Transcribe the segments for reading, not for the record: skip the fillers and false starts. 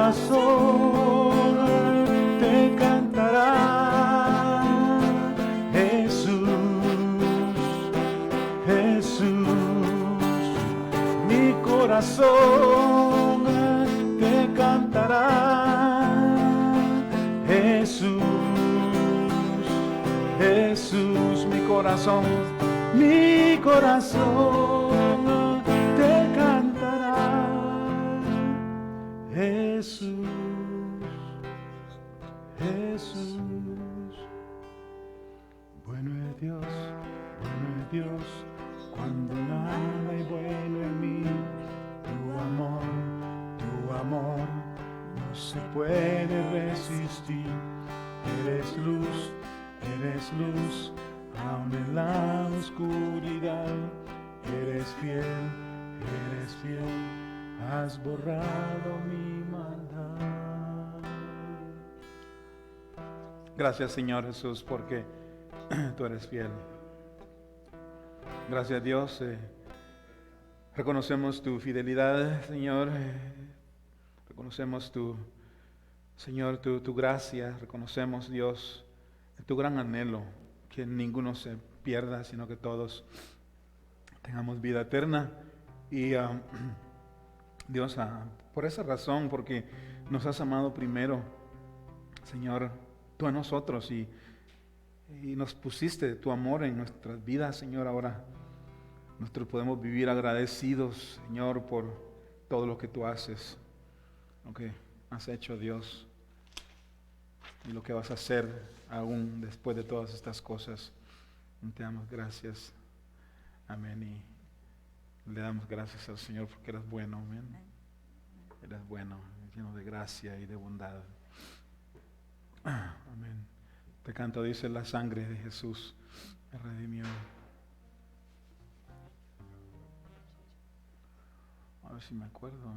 corazón te cantará. Jesús, Jesús, mi corazón te cantará. Jesús, Jesús, mi corazón te cantará. Jesús, Jesús. Bueno es Dios, cuando nada hay bueno en mí. Tu amor no se puede resistir. Eres luz, aun en la oscuridad. Eres fiel, has borrado mi maldad. Gracias, Señor Jesús, porque tú eres fiel. Gracias, Dios. Reconocemos tu fidelidad, Señor. Reconocemos Señor, tu gracia. Reconocemos, Dios, tu gran anhelo, que ninguno se pierda, sino que todos tengamos vida eterna. Y Dios, por esa razón, porque nos has amado primero, Señor, tú a nosotros, y nos pusiste tu amor en nuestras vidas, Señor. Ahora nosotros podemos vivir agradecidos, Señor, por todo lo que tú haces, lo que has hecho, Dios, y lo que vas a hacer aún después de todas estas cosas. Te damos gracias. Amén. Y le damos gracias al Señor porque eres bueno. Amén. Eres bueno, lleno de gracia y de bondad. Amén. Este canto dice: la sangre de Jesús me redimió. A ver si me acuerdo.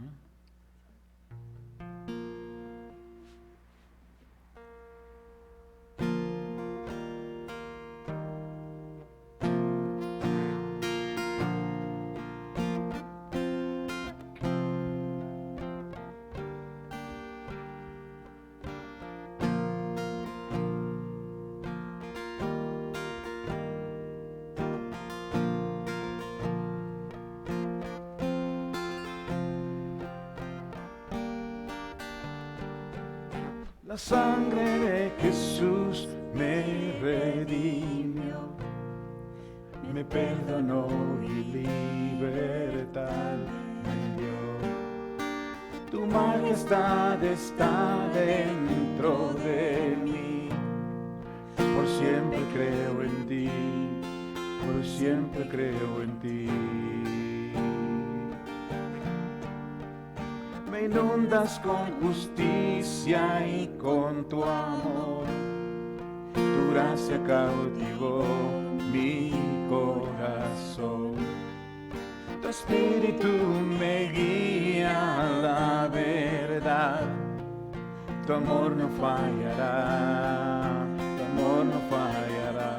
La sangre de Jesús me redimió, me perdonó y libertad me dio. Tu majestad está dentro de mí, por siempre creo en ti, por siempre creo en ti. Me inundas con justicia y con tu amor. Tu gracia cautivó mi corazón. Tu espíritu me guía a la verdad. Tu amor no fallará, tu amor no fallará.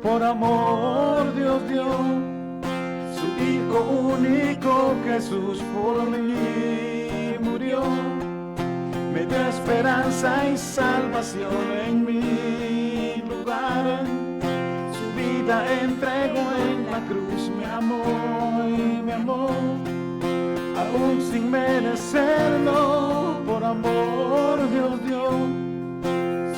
Por amor Dios dio su Hijo único, Jesús, por mí murió. Me dio esperanza y salvación en mi lugar. Su vida entregó en la cruz, me amó y me amó, aún sin merecerlo. Por amor Dios dio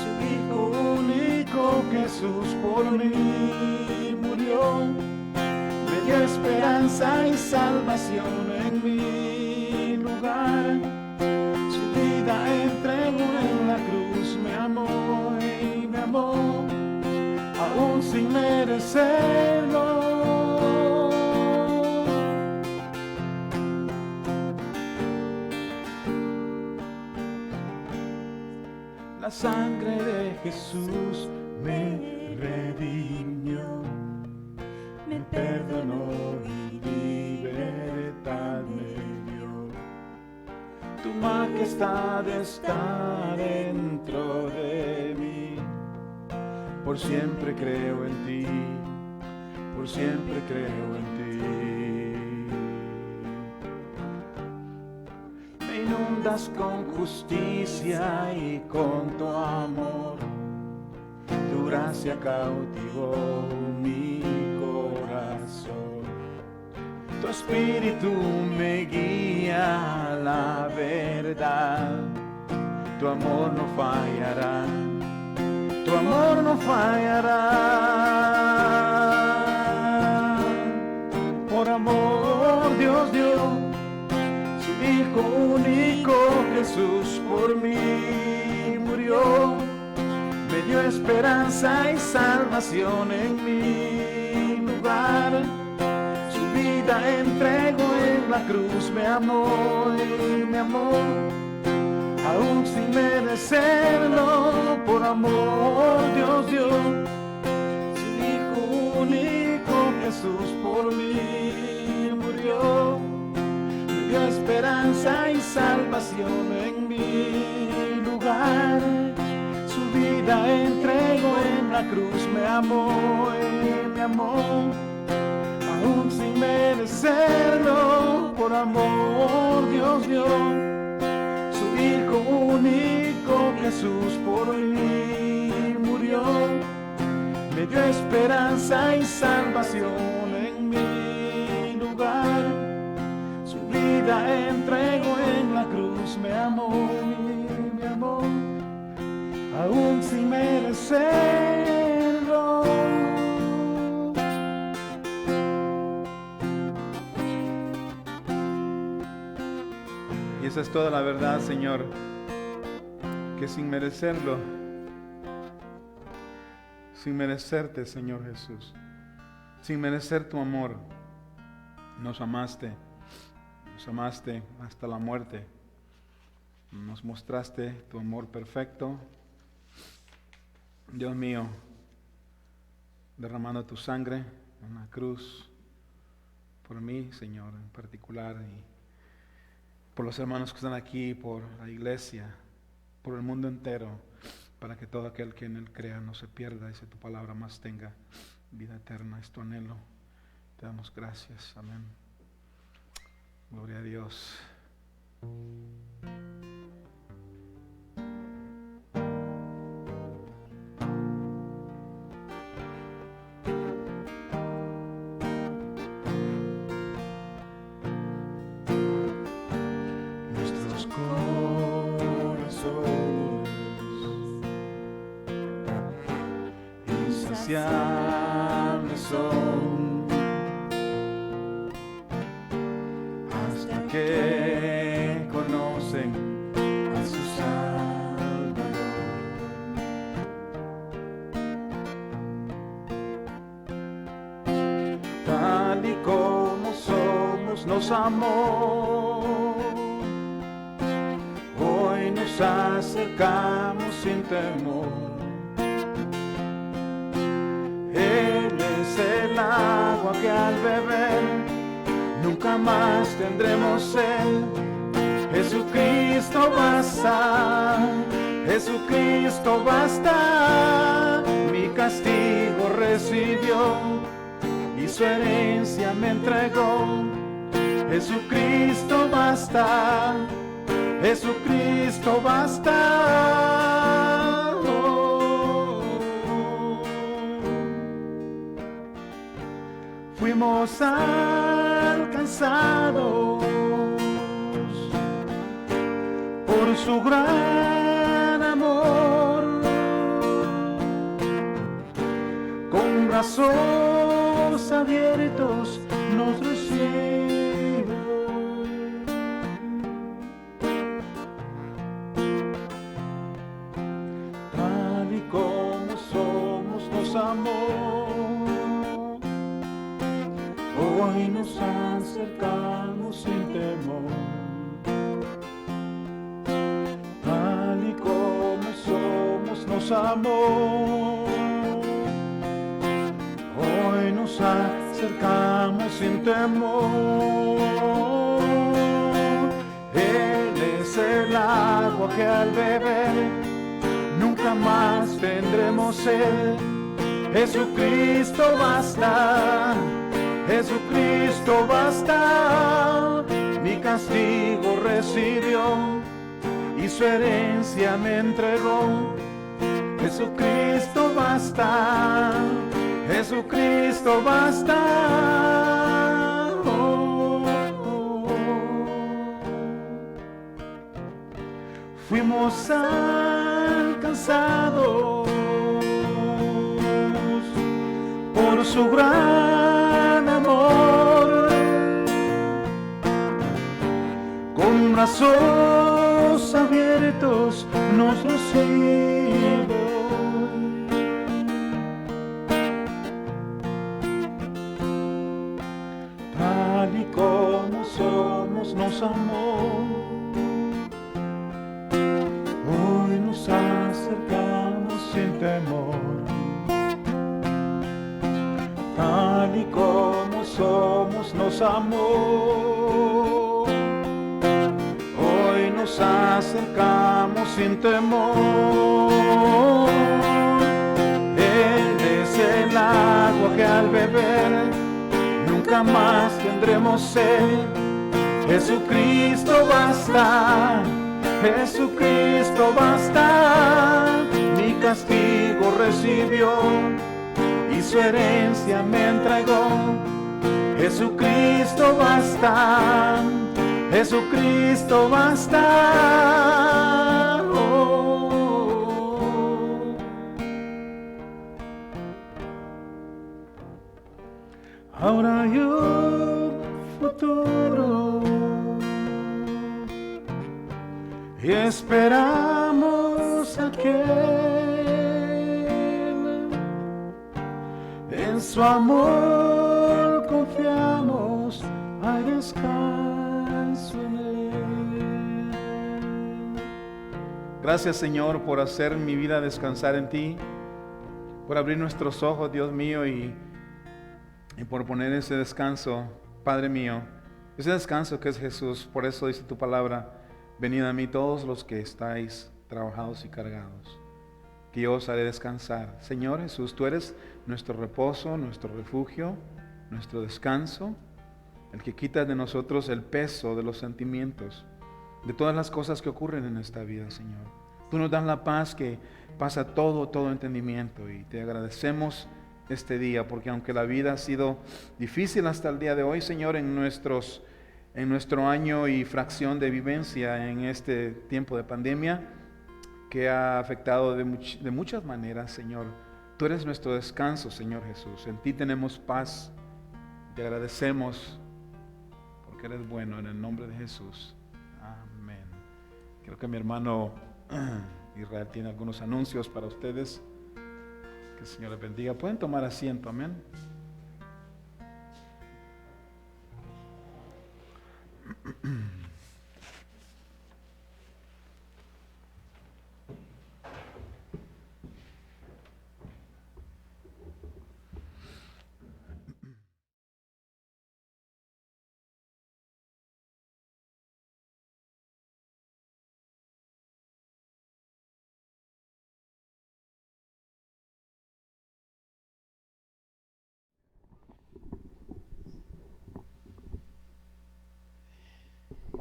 su Hijo único, Jesús, por mí murió. Me dio esperanza y salvación en mi lugar. Su vida entregó en la cruz, me amó y me amó, aún sin merecerlo. La sangre de Jesús me redimió, me perdonó y libertad me dio. Tu majestad está dentro de mí, por siempre creo en ti, por siempre creo en ti. andas con justicia y con tu amor. Tu gracia cautivó mi corazón. Tu espíritu me guía a la verdad. Tu amor no fallará. Tu amor no fallará. Por amor Dios dio su Hijo único, Jesús por mí murió. Me dio esperanza y salvación en mi lugar. Su vida entregó en la cruz, me amó y me amó. Aún sin merecerlo, por amor Dios dio su Hijo único, Jesús por mí murió. Me dio esperanza y salvación en mi lugar. Su vida entregó en la cruz, me amó y me amó. Aún sin merecerlo, por amor Dios dio Hijo único, Jesús por mí murió. Me dio esperanza y salvación en mi lugar. Su vida entregó en la cruz, me amó y me amó. Aún sin merecerlo. Y esa es toda la verdad, Señor, que sin merecerlo, sin merecerte, Señor Jesús, sin merecer tu amor, nos amaste hasta la muerte. Nos mostraste tu amor perfecto, Dios mío, derramando tu sangre en la cruz por mí, Señor, en particular, y por los hermanos que están aquí, por la iglesia, por el mundo entero, para que todo aquel que en él crea no se pierda, dice tu palabra, más tenga vida eterna. Es tu anhelo. Te damos gracias. Amén. Gloria a Dios. Son hasta que conocen a su Salvador. Tal y como somos nos amó. Hoy nos acercamos sin temor. El agua que al beber nunca más tendremos sed. Jesucristo basta, Jesucristo basta. Mi castigo recibió y su herencia me entregó. Jesucristo basta, Jesucristo basta. Fuimos alcanzados por su gran amor, con brazos abiertos nos recibe. Tal y como somos nos amó. Hoy nos acercamos sin temor, tal y como somos nos amó. Hoy nos acercamos sin temor. Él es el agua que al beber nunca más tendremos sed. Jesucristo basta, Jesucristo basta. Mi castigo recibió su herencia me entregó. Jesucristo basta, Jesucristo basta. Oh, oh, oh. Fuimos alcanzados por su gran amor, con brazos abiertos nos recibe. Tal y como somos nos amó, hoy nos acercamos sin temor. Tal y como somos nos amó, hoy nos acercamos sin temor. Él es el agua que al beber nunca más tendremos sed. Jesucristo basta, Jesucristo basta. Mi castigo recibió y su herencia me entregó. Jesucristo basta, Jesucristo basta. Oh, oh, oh. Ahora hay un futuro y esperamos aquel. En su amor confiamos, hay descanso en él. Gracias, Señor, por hacer mi vida descansar en ti, por abrir nuestros ojos, Dios mío, y por poner ese descanso, Padre mío, ese descanso que es Jesús. Por eso dice tu palabra: venid a mí todos los que estáis trabajados y cargados, que yo os haré descansar. Señor Jesús, tú eres nuestro reposo, nuestro refugio, nuestro descanso, el que quita de nosotros el peso de los sentimientos, de todas las cosas que ocurren en esta vida, Señor. Tú nos das la paz que pasa todo entendimiento, y te agradecemos este día, porque aunque la vida ha sido difícil hasta el día de hoy, Señor, en nuestro año y fracción de vivencia en este tiempo de pandemia, que ha afectado de muchas maneras, Señor, tú eres nuestro descanso, Señor Jesús. En ti tenemos paz. Te agradecemos porque eres bueno, en el nombre de Jesús. Amén. Creo que mi hermano Israel tiene algunos anuncios para ustedes. Que el Señor les bendiga. Pueden tomar asiento, amén.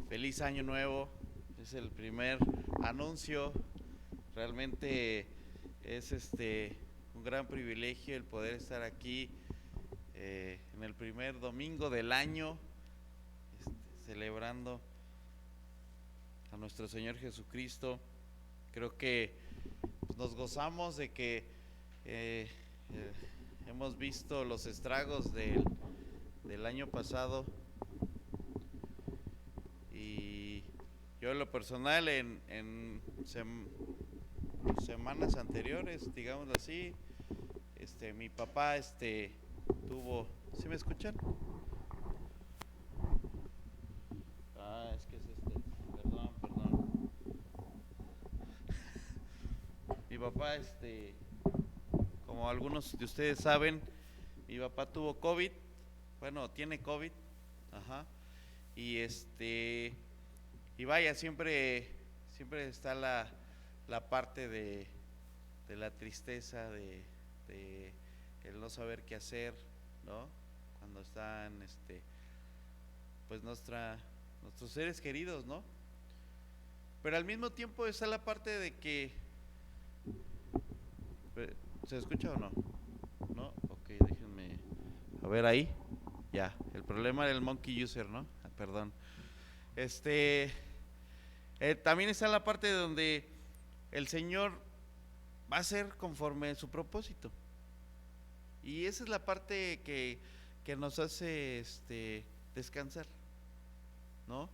Feliz año nuevo, es el primer anuncio. Realmente es un gran privilegio el poder estar aquí en el primer domingo del año, celebrando a nuestro Señor Jesucristo. Creo que nos gozamos de que hemos visto los estragos del año pasado. Y yo en lo personal en semanas anteriores, digámoslo así, mi papá tuvo, ¿sí me escuchan? Es que es perdón. Mi papá, como algunos de ustedes saben, mi papá tuvo COVID, bueno, tiene COVID, ajá. Y y vaya, siempre está la parte de la tristeza, de el no saber qué hacer, ¿no? Cuando están pues nuestros seres queridos, ¿no? Pero al mismo tiempo está la parte de que, ¿se escucha o no? ¿No? Ok, déjenme, a ver ahí, ya, el problema del monkey user, ¿no? Perdón. Este, también está la parte donde el Señor va a ser conforme su propósito. Y esa es la parte que nos hace descansar, ¿no?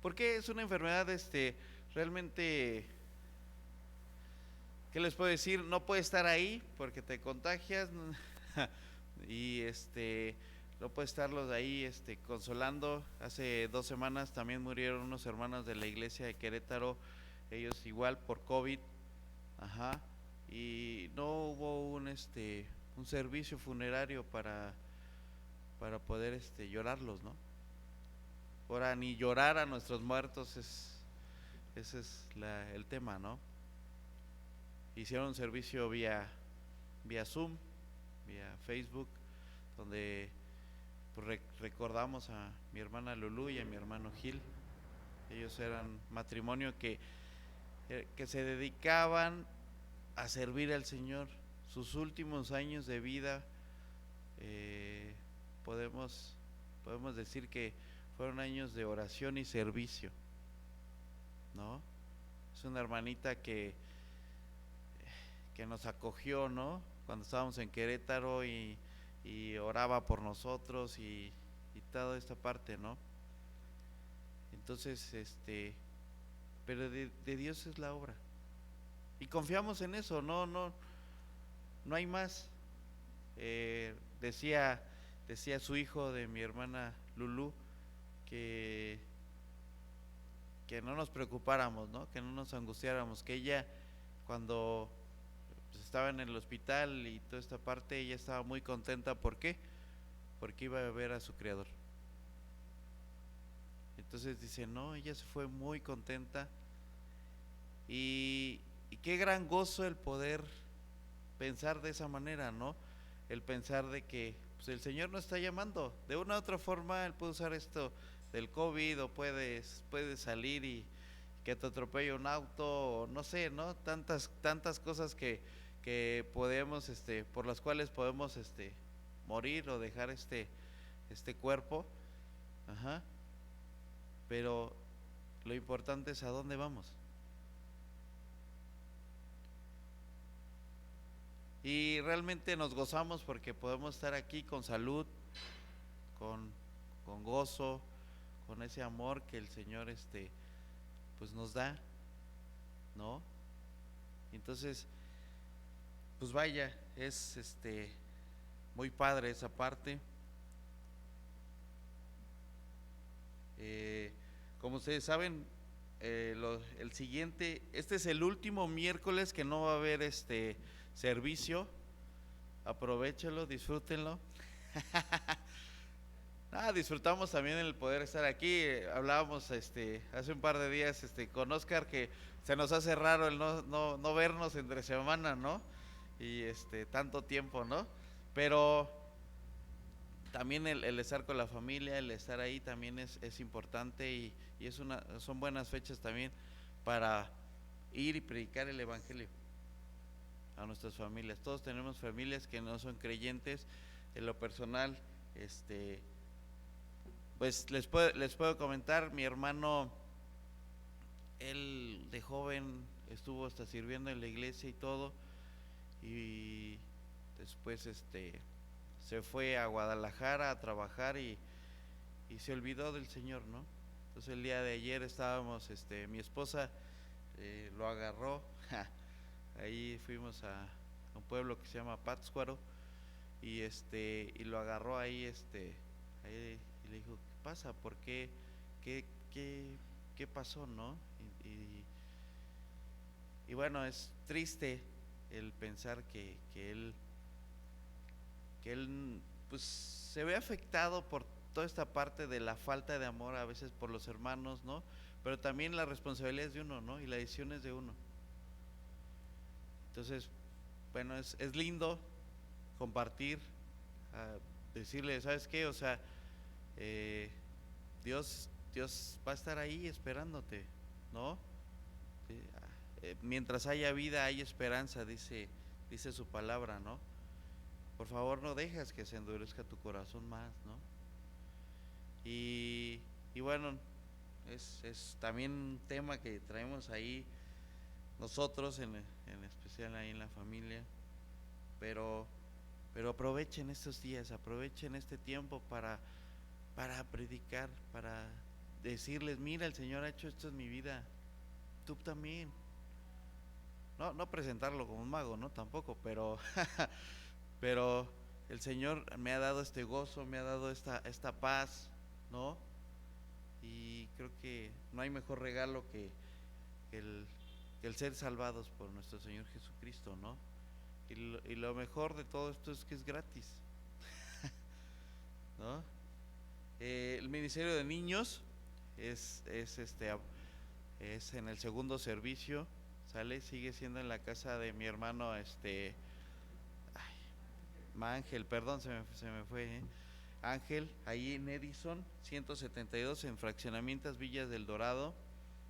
Porque es una enfermedad realmente, ¿qué les puedo decir? No puede estar ahí porque te contagias y no puede estarlos ahí consolando. Hace 2 semanas también murieron unos hermanos de la iglesia de Querétaro, ellos igual por COVID, ajá, y no hubo un servicio funerario para poder llorarlos, ¿no? Ahora ni llorar a nuestros muertos ese es el tema, ¿no? Hicieron un servicio vía Zoom, vía Facebook, donde pues, recordamos a mi hermana Lulú y a mi hermano Gil. Ellos eran matrimonio que se dedicaban a servir al Señor. Sus últimos años de vida, podemos decir que fueron años de oración y servicio, ¿no? Es una hermanita que nos acogió, ¿no? Cuando estábamos en Querétaro y oraba por nosotros y toda esta parte, ¿no? Entonces, pero de Dios es la obra. Y confiamos en eso, no hay más. Decía su hijo de mi hermana Lulú que no nos preocupáramos, ¿no? Que no nos angustiáramos, que ella cuando pues, estaba en el hospital y toda esta parte, ella estaba muy contenta. ¿Por qué? Porque iba a ver a su Creador. Entonces dice, no, ella se fue muy contenta y qué gran gozo el poder pensar de esa manera, ¿no? El pensar de que pues, el Señor nos está llamando. De una u otra forma, Él puede usar esto del COVID o puedes salir y que te atropelle un auto, o no sé, ¿no? Tantas cosas que podemos, por las cuales podemos, morir o dejar este cuerpo. Ajá. Pero lo importante es a dónde vamos. Y realmente nos gozamos porque podemos estar aquí con salud, con gozo, con ese amor que el Señor pues nos da, ¿no? Entonces, pues vaya, es muy padre esa parte. Como ustedes saben, el siguiente, este es el último miércoles que no va a haber servicio. Aprovechenlo, disfrútenlo. Disfrutamos también el poder estar aquí. Hablábamos hace un par de días con Oscar que se nos hace raro el no vernos entre semana, ¿no? Y tanto tiempo, ¿no? Pero también el estar con la familia, el estar ahí también es importante y son buenas fechas también para ir y predicar el evangelio a nuestras familias. Todos tenemos familias que no son creyentes. En lo personal, pues les puedo comentar, mi hermano, él de joven estuvo hasta sirviendo en la iglesia y todo, y después se fue a Guadalajara a trabajar y se olvidó del Señor, ¿no? Entonces el día de ayer estábamos, mi esposa lo agarró, ahí fuimos a un pueblo que se llama Pátzcuaro y lo agarró ahí, ahí, y le dijo, ¿qué pasa? ¿Por qué? ¿Qué pasó, no? Y bueno, es triste el pensar que él pues se ve afectado por toda esta parte de la falta de amor a veces por los hermanos, ¿no? Pero también la responsabilidad es de uno, ¿no? Y la decisión es de uno. Entonces, bueno, es lindo compartir, decirle, ¿sabes qué? O sea, Dios va a estar ahí esperándote, ¿no? Mientras haya vida hay esperanza, dice su palabra, ¿no? Por favor, no dejes que se endurezca tu corazón más, ¿no? Y bueno, es también un tema que traemos ahí nosotros, en especial ahí en la familia, pero, pero aprovechen estos días, aprovechen este tiempo para predicar, para decirles, mira, el Señor ha hecho esto en mi vida, tú también. No presentarlo como un mago, ¿no? Tampoco, pero, pero el Señor me ha dado este gozo, me ha dado esta paz, ¿no? Y creo que no hay mejor regalo que el, que el ser salvados por nuestro Señor Jesucristo, ¿no? Y lo mejor de todo esto es que es gratis, ¿no? El ministerio de niños es en el segundo servicio, sale, sigue siendo en la casa de mi hermano, Ángel, perdón, se me fue, Ángel, ahí en Edison 172, en Fraccionamientos Villas del Dorado,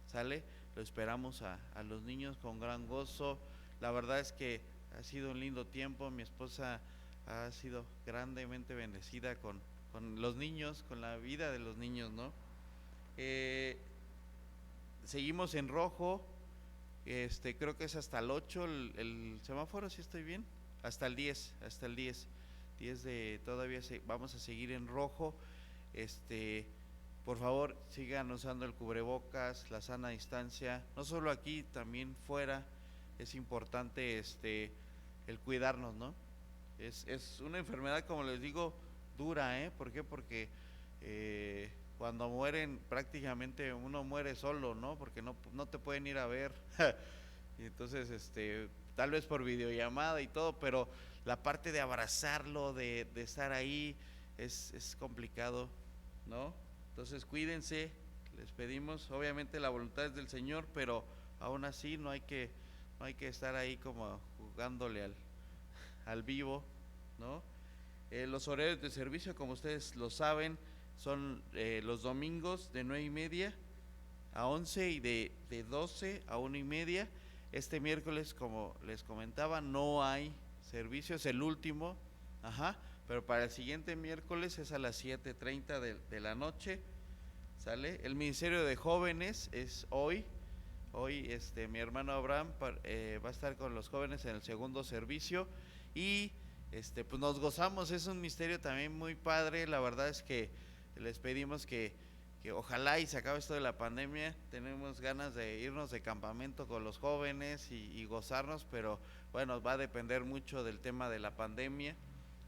sale, lo esperamos a los niños con gran gozo. La verdad es que ha sido un lindo tiempo, mi esposa ha sido grandemente bendecida con los niños, con la vida de los niños, ¿no? Eh, Seguimos en rojo, creo que es hasta el 8 el semáforo, si estoy bien, hasta el 10 de todavía vamos a seguir en rojo. Por favor, sigan usando el cubrebocas, la sana distancia, no solo aquí, también fuera. Es importante el cuidarnos, ¿no? Es una enfermedad, como les digo, dura, ¿eh? ¿Por qué? Porque cuando mueren, prácticamente uno muere solo, ¿no? Porque no te pueden ir a ver. Y entonces, tal vez por videollamada y todo, pero la parte de abrazarlo, de estar ahí, es complicado, ¿no? Entonces cuídense, les pedimos, obviamente la voluntad es del Señor, pero aún así no hay que estar ahí como jugándole al vivo, ¿no? Los horarios de servicio, como ustedes lo saben, son los domingos de 9:30 a 11 y de 12 a 1:30. Este miércoles, como les comentaba, no hay servicio, es el último, ajá, pero para el siguiente miércoles es a las 7:30 de la noche, ¿sale? El ministerio de jóvenes es hoy, mi hermano Abraham va a estar con los jóvenes en el segundo servicio y pues nos gozamos, es un misterio también muy padre. La verdad es que les pedimos que ojalá y se acabe esto de la pandemia. Tenemos ganas de irnos de campamento con los jóvenes y gozarnos, pero bueno, va a depender mucho del tema de la pandemia.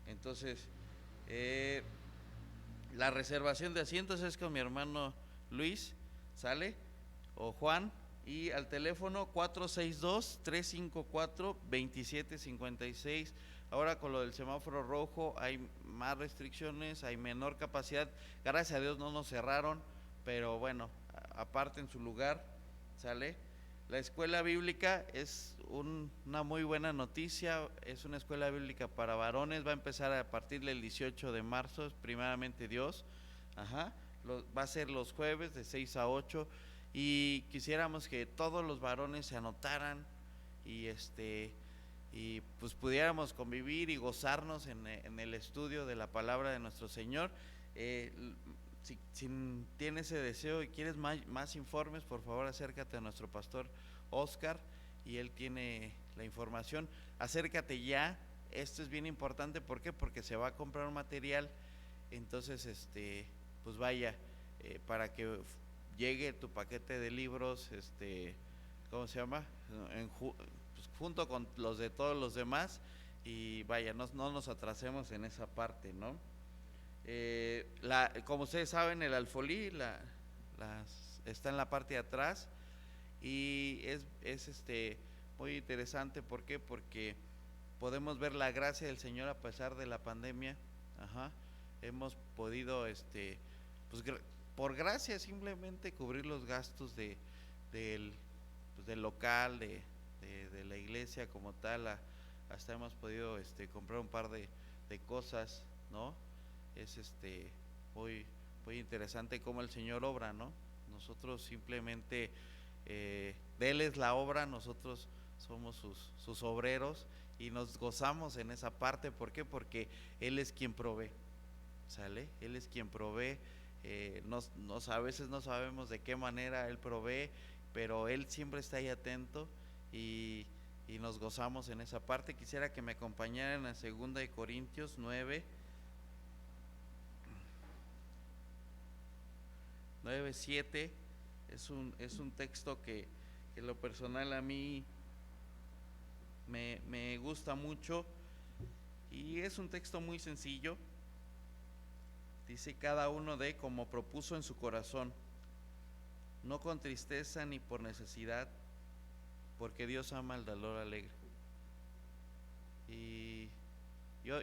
Entonces, la reservación de asientos es con mi hermano Luis, ¿sale? O Juan, y al teléfono 462-354-2756. Ahora con lo del semáforo rojo hay más restricciones, hay menor capacidad. Gracias a Dios no nos cerraron, pero bueno, aparte en su lugar, ¿sale? La escuela bíblica es una muy buena noticia, es una escuela bíblica para varones, va a empezar a partir del 18 de marzo, primeramente Dios, ajá, va a ser los jueves de 6 a 8 y quisiéramos que todos los varones se anotaran y y pues pudiéramos convivir y gozarnos en el estudio de la palabra de nuestro Señor. Si tienes ese deseo y quieres más informes, por favor acércate a nuestro pastor Oscar y él tiene la información. Acércate ya, esto es bien importante, ¿por qué? Porque se va a comprar un material, entonces pues vaya, para que llegue tu paquete de libros, ¿cómo se llama? Pues junto con los de todos los demás y vaya, no nos atrasemos en esa parte, ¿no? Como ustedes saben, el alfolí está en la parte de atrás y es muy interesante. ¿Por qué? Porque podemos ver la gracia del Señor a pesar de la pandemia. Ajá. Hemos podido pues por gracia simplemente cubrir los gastos del local, de la iglesia como tal. Hasta hemos podido comprar un par de cosas, ¿no? Es muy interesante cómo el Señor obra, ¿no? Nosotros simplemente de Él es la obra, nosotros somos sus obreros y nos gozamos en esa parte. ¿Por qué? Porque Él es quien provee, ¿sale? Él es quien provee. A veces no sabemos de qué manera Él provee, pero Él siempre está ahí atento y nos gozamos en esa parte. Quisiera que me acompañaran a 2 Corintios 9:7. Es un texto que en lo personal a mí me gusta mucho y es un texto muy sencillo. Dice: cada uno dé como propuso en su corazón, no con tristeza ni por necesidad, porque Dios ama al dador alegre. Y yo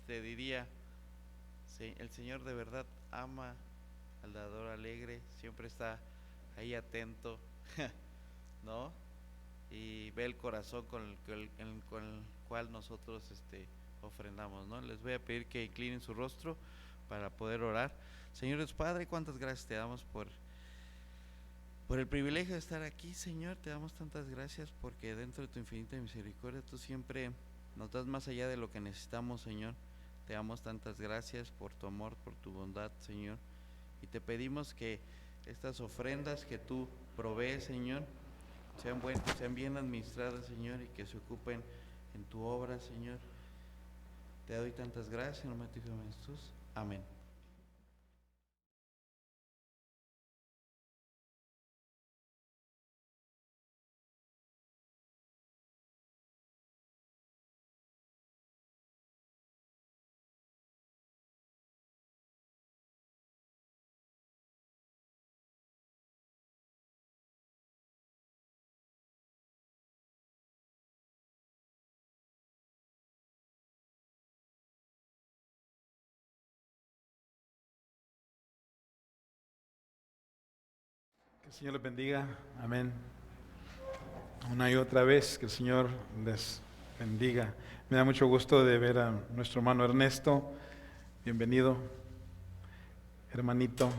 te diría, el Señor de verdad ama al dador alegre, siempre está ahí atento, ¿no? Y ve el corazón con el cual nosotros ofrendamos, ¿no? Les voy a pedir que inclinen su rostro para poder orar. Señor Dios Padre, cuántas gracias te damos por el privilegio de estar aquí, Señor. Te damos tantas gracias porque dentro de tu infinita misericordia tú siempre nos das más allá de lo que necesitamos, Señor. Te damos tantas gracias por tu amor, por tu bondad, Señor. Y te pedimos que estas ofrendas que tú provees, Señor, sean bien administradas, Señor, y que se ocupen en tu obra, Señor. Te doy tantas gracias en el nombre de Jesús. Amén. Que el Señor les bendiga. Amén. Una y otra vez, que el Señor les bendiga. Me da mucho gusto de ver a nuestro hermano Ernesto. Bienvenido, hermanito.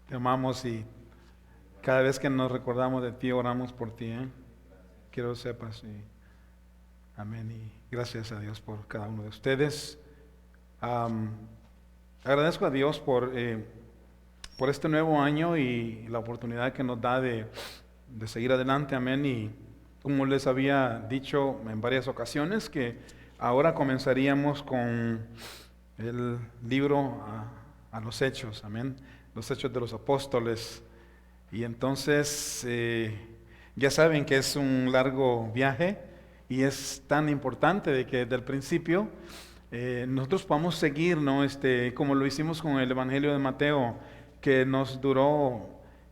Te amamos y cada vez que nos recordamos de ti, oramos por ti. Quiero que sepas. Amén. Y gracias a Dios por cada uno de ustedes. Agradezco a Dios por este nuevo año y la oportunidad que nos da de seguir adelante. Amén. Y como les había dicho en varias ocasiones, que ahora comenzaríamos con el libro a los Hechos. Amén. Los Hechos de los Apóstoles. Y entonces ya saben que es un largo viaje y es tan importante de que desde el principio nosotros podamos seguir, ¿no? Como lo hicimos con el Evangelio de Mateo, que nos duró,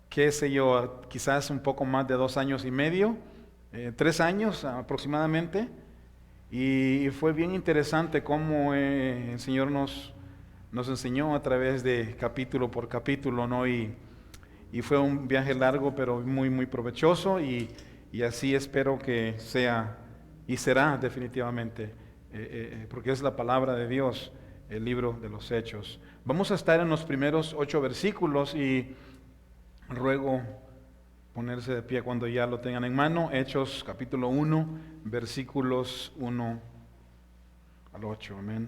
qué sé yo, quizás un poco más de 2 años y medio, 3 años aproximadamente, y fue bien interesante cómo el Señor nos enseñó a través de capítulo por capítulo, ¿no? Y fue un viaje largo, pero muy, muy provechoso, y así espero que sea, y será definitivamente, porque es la palabra de Dios, el libro de los Hechos. Vamos a estar en los primeros 8 versículos y ruego ponerse de pie cuando ya lo tengan en mano. Hechos capítulo 1, versículos 1 al 8. Amén.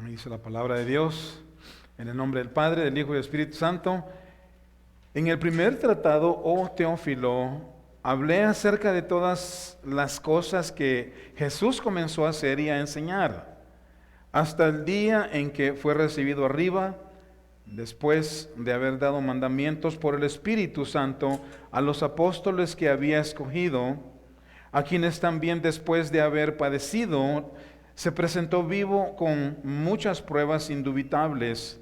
Dice la palabra de Dios, en el nombre del Padre, del Hijo y del Espíritu Santo. En el primer tratado, oh Teófilo, hablé acerca de todas las cosas que Jesús comenzó a hacer y a enseñar, hasta el día en que fue recibido arriba, después de haber dado mandamientos por el Espíritu Santo a los apóstoles que había escogido, a quienes también después de haber padecido, se presentó vivo con muchas pruebas indubitables,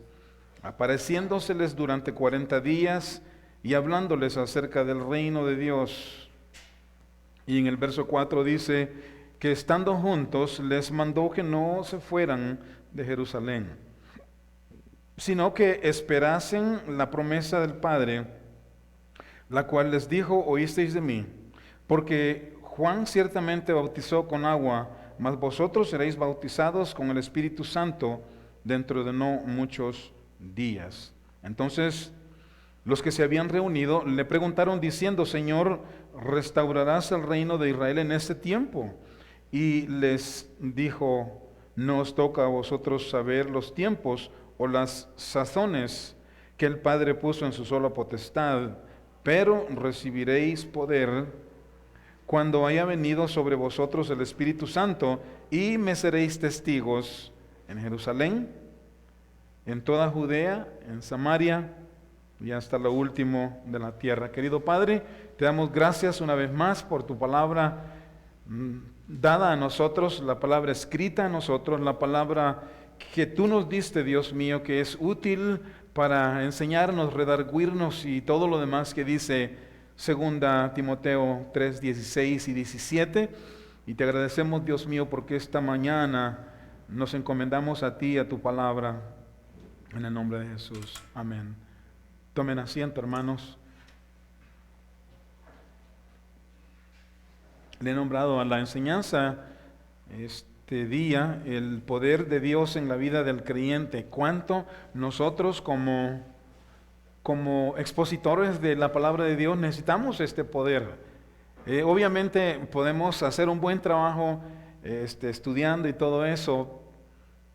apareciéndoseles durante 40 días y hablándoles acerca del reino de Dios. Y en el verso 4 dice que estando juntos les mandó que no se fueran de Jerusalén, sino que esperasen la promesa del Padre, la cual les dijo: oísteis de mí, porque Juan ciertamente bautizó con agua, mas vosotros seréis bautizados con el Espíritu Santo dentro de no muchos días. Entonces los que se habían reunido le preguntaron diciendo: Señor, ¿restaurarás el reino de Israel en este tiempo? Y les dijo: no os toca a vosotros saber los tiempos o las sazones que el Padre puso en su sola potestad, pero recibiréis poder cuando haya venido sobre vosotros el Espíritu Santo, y me seréis testigos en Jerusalén, en toda Judea, en Samaria y hasta lo último de la tierra. Querido Padre, te damos gracias una vez más por tu palabra dada a nosotros, la palabra escrita a nosotros, la palabra que tú nos diste, Dios mío, que es útil para enseñarnos, redarguirnos y todo lo demás que dice segunda Timoteo 3, 16 y 17. Y te agradecemos, Dios mío, porque esta mañana nos encomendamos a ti, a tu palabra, en el nombre de Jesús. Amén. Tomen asiento, hermanos. Le he nombrado a la enseñanza este día el poder de Dios en la vida del creyente. Cuánto nosotros como expositores de la palabra de Dios necesitamos este poder. Obviamente podemos hacer un buen trabajo estudiando y todo eso,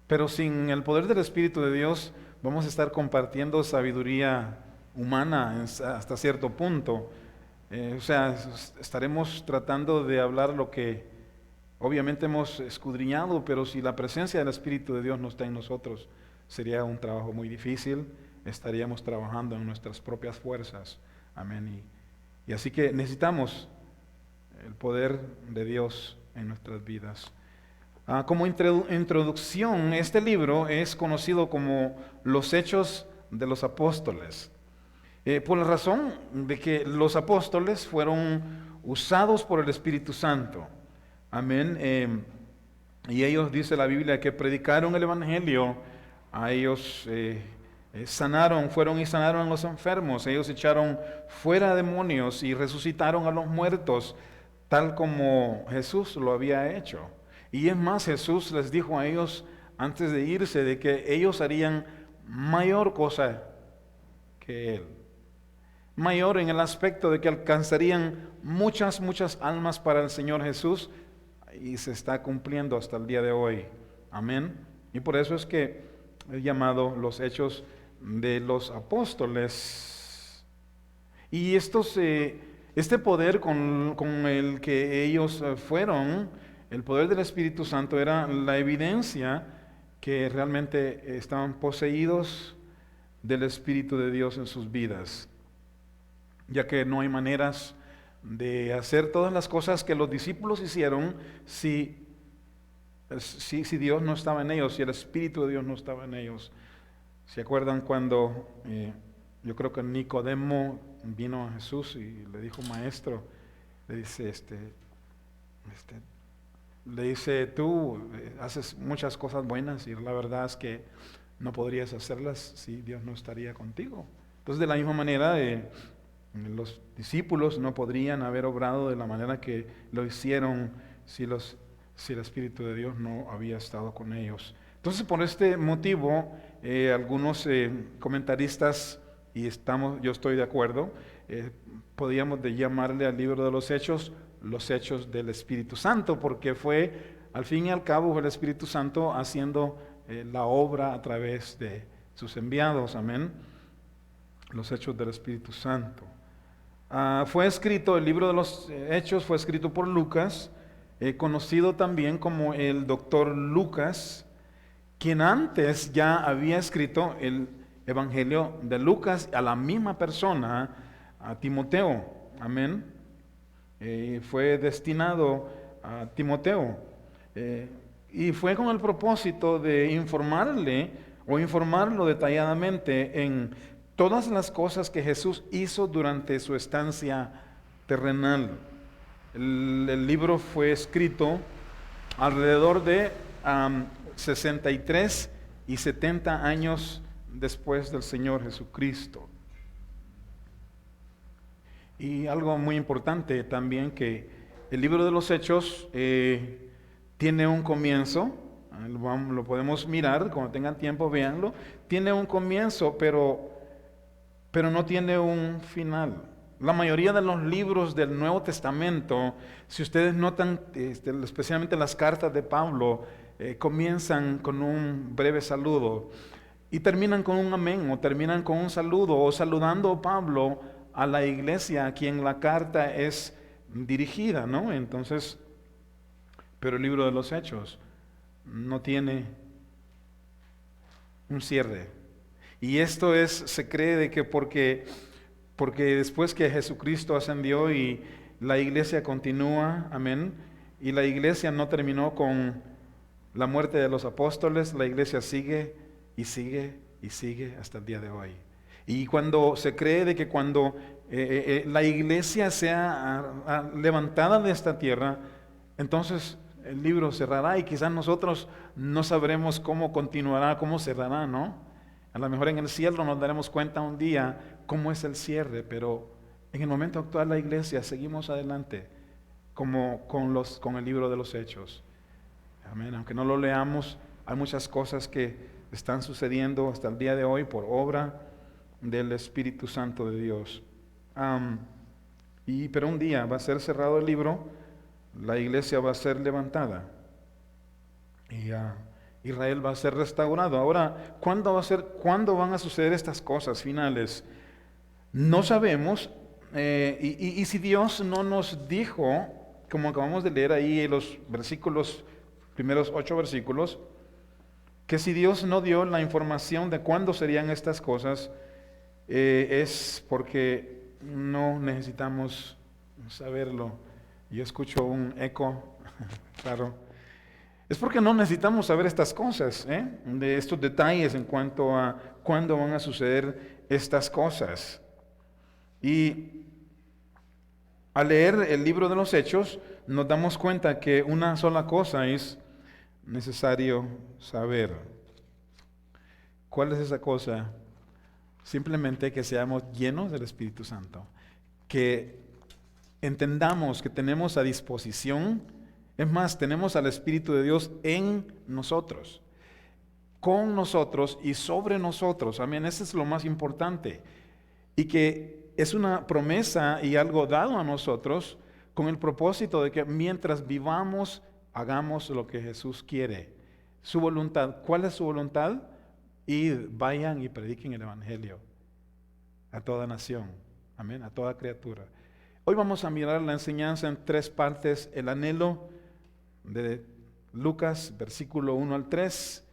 pero sin el poder del Espíritu de Dios vamos a estar compartiendo sabiduría humana hasta cierto punto. Estaremos tratando de hablar lo que obviamente hemos escudriñado, pero si la presencia del Espíritu de Dios no está en nosotros, sería un trabajo muy difícil, estaríamos trabajando en nuestras propias fuerzas. Amén. Y así que necesitamos el poder de Dios en nuestras vidas. Como introducción, este libro es conocido como Los Hechos de los Apóstoles. Por la razón de que los apóstoles fueron usados por el Espíritu Santo. Amén. Y ellos, dice la Biblia, que predicaron el Evangelio. A ellos fueron y sanaron a los enfermos. Ellos echaron fuera demonios y resucitaron a los muertos, tal como Jesús lo había hecho. Y es más, Jesús les dijo a ellos antes de irse de que ellos harían mayor cosa que Él. Mayor en el aspecto de que alcanzarían muchas almas para el Señor Jesús, y se está cumpliendo hasta el día de hoy. Amén. Y por eso es que es llamado los Hechos de los Apóstoles. Y este poder con el que ellos fueron, el poder del Espíritu Santo, era la evidencia que realmente estaban poseídos del Espíritu de Dios en sus vidas, ya que no hay maneras de hacer todas las cosas que los discípulos hicieron si Dios no estaba en ellos, si el Espíritu de Dios no estaba en ellos. ¿Se acuerdan cuando yo creo que Nicodemo vino a Jesús y le dijo: maestro, le dice tú haces muchas cosas buenas y la verdad es que no podrías hacerlas si Dios no estaría contigo? Entonces, de la misma manera, los discípulos no podrían haber obrado de la manera que lo hicieron si el Espíritu de Dios no había estado con ellos. Entonces, por este motivo, algunos comentaristas, y yo estoy de acuerdo, podíamos llamarle al libro de los Hechos del Espíritu Santo, porque fue, al fin y al cabo, el Espíritu Santo haciendo la obra a través de sus enviados. Amén. Los Hechos del Espíritu Santo. El libro de los Hechos fue escrito por Lucas, conocido también como el doctor Lucas, quien antes ya había escrito el Evangelio de Lucas a la misma persona, a Timoteo. Amén. Fue destinado a Timoteo. Y fue con el propósito de informarlo detalladamente en todas las cosas que Jesús hizo durante su estancia terrenal. El libro fue escrito alrededor de 63 y 70 años después del Señor Jesucristo. Y algo muy importante también, que el libro de los Hechos tiene un comienzo. Lo podemos mirar, cuando tengan tiempo véanlo. Tiene un comienzo, pero pero no tiene un final. La mayoría de los libros del Nuevo Testamento, si ustedes notan, especialmente las cartas de Pablo, comienzan con un breve saludo y terminan con un amén, o terminan con un saludo, o saludando Pablo a la iglesia a quien la carta es dirigida, ¿no? Entonces, pero el libro de los Hechos no tiene un cierre. Y esto se cree de que porque después que Jesucristo ascendió y la iglesia continúa, amén, y la iglesia no terminó con la muerte de los apóstoles, la iglesia sigue y sigue y sigue hasta el día de hoy. Y cuando se cree de que cuando la iglesia sea levantada de esta tierra, entonces el libro cerrará y quizás nosotros no sabremos cómo continuará, cómo cerrará, ¿no? A lo mejor en el cielo nos daremos cuenta un día cómo es el cierre, pero en el momento actual la iglesia seguimos adelante como con el libro de los Hechos. Amén. Aunque no lo leamos, hay muchas cosas que están sucediendo hasta el día de hoy por obra del Espíritu Santo de Dios. Pero un día va a ser cerrado el libro, la iglesia va a ser levantada y Israel va a ser restaurado. Ahora, ¿cuándo van a suceder estas cosas finales? No sabemos, y si Dios no nos dijo, como acabamos de leer ahí en los primeros 8 versículos, que si Dios no dio la información de cuándo serían estas cosas, es porque no necesitamos saberlo. Yo escucho un eco, claro. Es porque no necesitamos saber estas cosas, de estos detalles en cuanto a cuándo van a suceder estas cosas. Y al leer el libro de los Hechos, nos damos cuenta que una sola cosa es necesario saber. ¿Cuál es esa cosa? Simplemente que seamos llenos del Espíritu Santo, que entendamos que tenemos a disposición, es más, tenemos al Espíritu de Dios en nosotros, con nosotros y sobre nosotros. Amén, eso es lo más importante. Y que es una promesa y algo dado a nosotros con el propósito de que mientras vivamos, hagamos lo que Jesús quiere. Su voluntad. ¿Cuál es su voluntad? Vayan y prediquen el Evangelio a toda nación. Amén, a toda criatura. Hoy vamos a mirar la enseñanza en 3 partes. El anhelo de Lucas, versículo 1 al 3.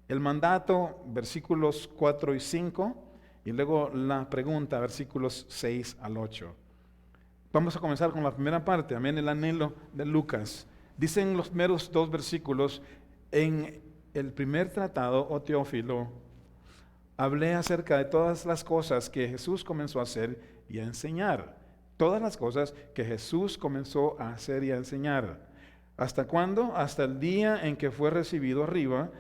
El mandato, versículos 4 y 5. Y luego la pregunta, versículos 6 al 8. Vamos a comenzar con la primera parte. Amén, el anhelo de Lucas. Dicen los primeros 2 versículos: en el primer tratado, oh Teófilo, hablé acerca de todas las cosas que Jesús comenzó a hacer y a enseñar. Todas las cosas que Jesús comenzó a hacer y a enseñar. ¿Hasta cuándo? Hasta el día en que fue recibido arriba,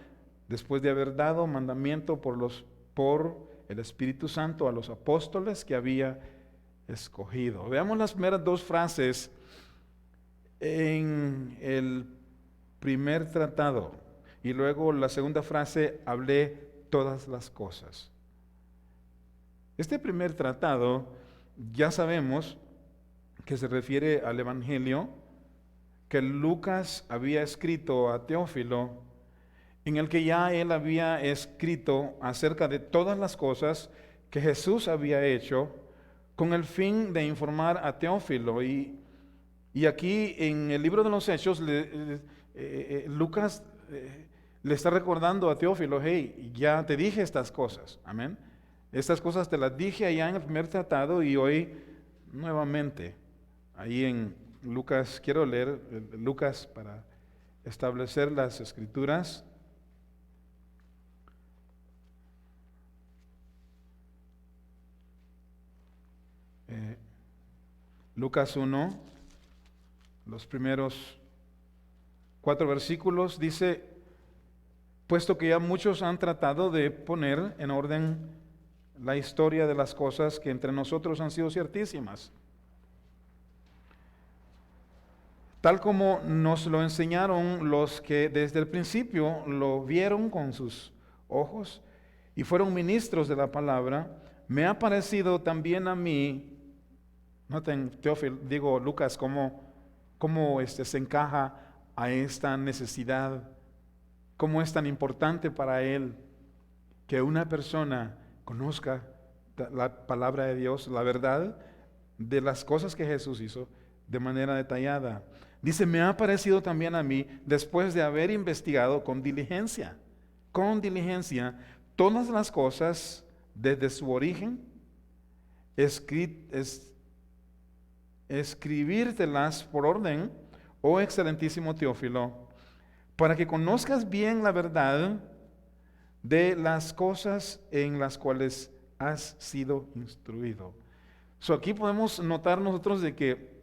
después de haber dado mandamiento por el Espíritu Santo a los apóstoles que había escogido. Veamos las primeras 2 frases en el primer tratado. Y luego la segunda frase, hablé todas las cosas. Este primer tratado, ya sabemos que se refiere al Evangelio que Lucas había escrito a Teófilo, en el que ya él había escrito acerca de todas las cosas que Jesús había hecho con el fin de informar a Teófilo. Y aquí en el libro de los Hechos, Lucas le está recordando a Teófilo: hey, ya te dije estas cosas, amén. Estas cosas te las dije allá en el primer tratado y hoy nuevamente. Ahí en Lucas, quiero leer Lucas para establecer las escrituras. Lucas 1, los primeros 4 versículos, dice: puesto que ya muchos han tratado de poner en orden la historia de las cosas que entre nosotros han sido ciertísimas, tal como nos lo enseñaron los que desde el principio lo vieron con sus ojos y fueron ministros de la palabra, me ha parecido también a mí, noten, Teófilo, digo Lucas, cómo se encaja a esta necesidad, cómo es tan importante para él que una persona conozca la palabra de Dios, la verdad de las cosas que Jesús hizo de manera detallada. Dice, me ha parecido también a mí, después de haber investigado con diligencia, todas las cosas desde su origen, escribírtelas por orden, oh excelentísimo Teófilo, para que conozcas bien la verdad de las cosas en las cuales has sido instruido. Aquí podemos notar nosotros de que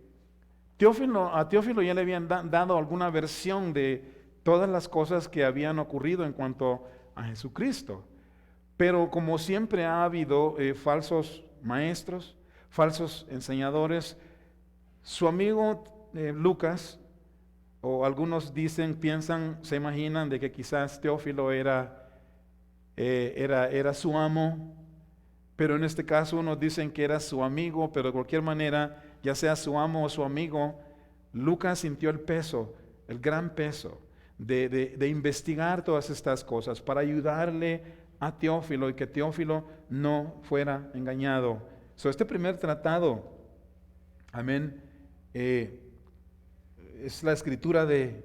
a Teófilo ya le habían dado alguna versión de todas las cosas que habían ocurrido en cuanto a Jesucristo. Pero como siempre ha habido falsos maestros, falsos enseñadores, su amigo Lucas, o algunos piensan, se imaginan de que quizás Teófilo era su amo, pero en este caso unos dicen que era su amigo, pero de cualquier manera, ya sea su amo o su amigo, Lucas sintió el peso, el gran peso de investigar todas estas cosas para ayudarle a Teófilo y que Teófilo no fuera engañado. Este primer tratado, amén, es la escritura de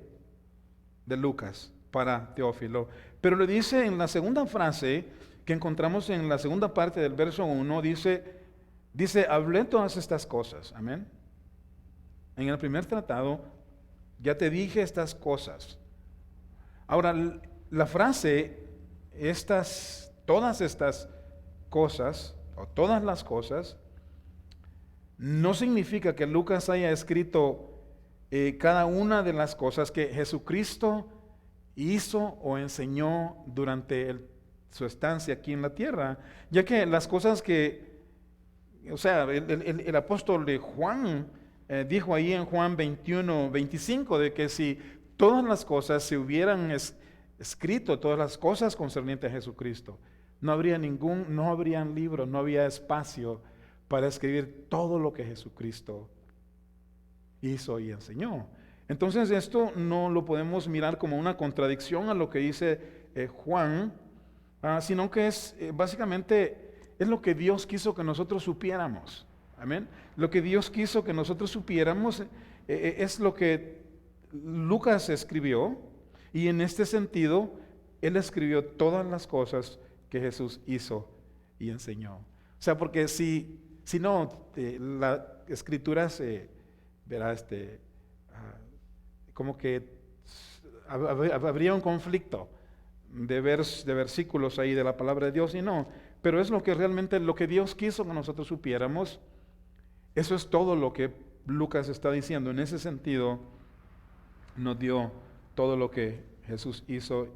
Lucas para Teófilo. Pero le dice en la segunda frase que encontramos en la segunda parte del verso 1, dice, hablé todas estas cosas, amén. En el primer tratado ya te dije estas cosas. Ahora, la frase, todas estas cosas, o todas las cosas, no significa que Lucas haya escrito cada una de las cosas que Jesucristo hizo o enseñó durante su estancia aquí en la tierra, ya que las cosas el apóstol de Juan dijo ahí en Juan 21:25 de que si todas las cosas se hubieran escrito, todas las cosas concernientes a Jesucristo, no habrían libros, no había espacio para escribir todo lo que Jesucristo hizo y enseñó. Entonces esto no lo podemos mirar como una contradicción a lo que dice Juan, sino que básicamente es lo que Dios quiso que nosotros supiéramos. Amén. Lo que Dios quiso que nosotros supiéramos es lo que Lucas escribió, y en este sentido él escribió todas las cosas que Jesús hizo y enseñó. Porque si no, la escritura verá como que habría un conflicto de versículos ahí de la palabra de Dios, y no, pero es lo que Dios quiso que nosotros supiéramos. Eso es todo lo que Lucas está diciendo. En ese sentido, nos dio todo lo que Jesús hizo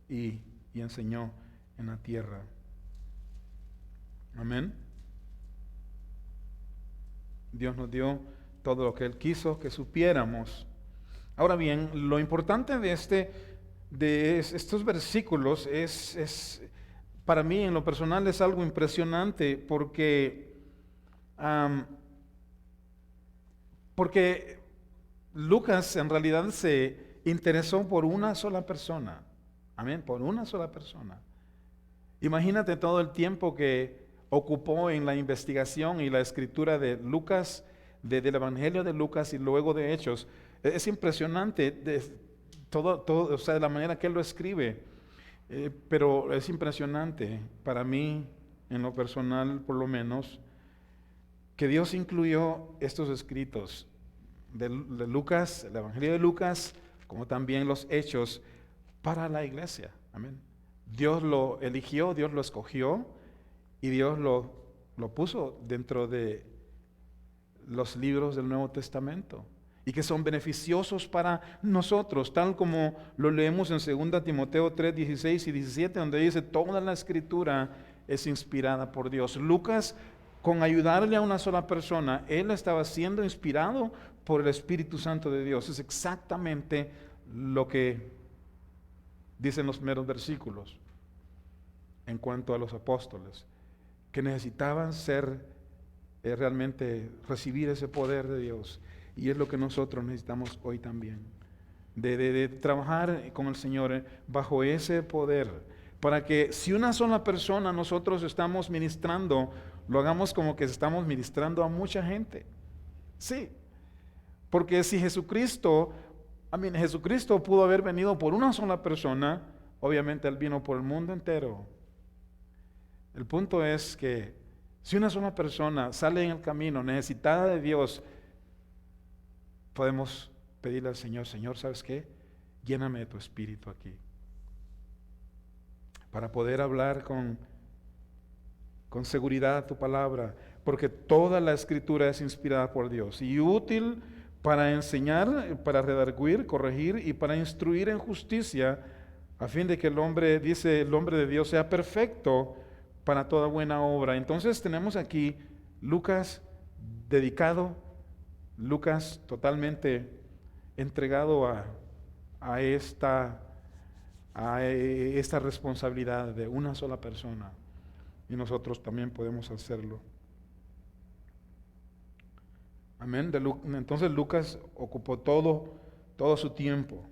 y enseñó en la tierra. Amén. Dios nos dio todo lo que Él quiso que supiéramos. Ahora bien, lo importante de estos versículos es para mí en lo personal es algo impresionante porque Lucas en realidad se interesó por una sola persona. Amén, por una sola persona. Imagínate todo el tiempo que ocupó en la investigación y la escritura de Lucas, del Evangelio de Lucas y luego de Hechos. Es impresionante todo, de la manera que él lo escribe, pero es impresionante para mí, en lo personal por lo menos, que Dios incluyó estos escritos de Lucas, el Evangelio de Lucas, como también los Hechos, para la iglesia. Amén. Dios lo eligió, Dios lo escogió y Dios lo puso dentro de los libros del Nuevo Testamento y que son beneficiosos para nosotros, tal como lo leemos en 2 Timoteo 3:16 y 17, donde dice, toda la escritura es inspirada por Dios. Lucas, con ayudarle a una sola persona, él estaba siendo inspirado por el Espíritu Santo de Dios. Es exactamente lo que dicen los primeros versículos en cuanto a los apóstoles, que necesitaban realmente recibir ese poder de Dios. Y es lo que nosotros necesitamos hoy también, de trabajar con el Señor bajo ese poder, para que si una sola persona nosotros estamos ministrando, lo hagamos como que estamos ministrando a mucha gente. Sí, porque si Jesucristo pudo haber venido por una sola persona, obviamente Él vino por el mundo entero. El punto es que si una sola persona sale en el camino necesitada de Dios, podemos pedirle al Señor, Señor, ¿sabes qué? Lléname de tu espíritu aquí, para poder hablar con seguridad tu palabra, porque toda la escritura es inspirada por Dios y útil para enseñar, para redarguir, corregir y para instruir en justicia, a fin de que el hombre de Dios sea perfecto para toda buena obra. Entonces tenemos aquí Lucas dedicado, Lucas totalmente entregado a esta responsabilidad de una sola persona, y nosotros también podemos hacerlo. Amén. Entonces Lucas ocupó todo su tiempo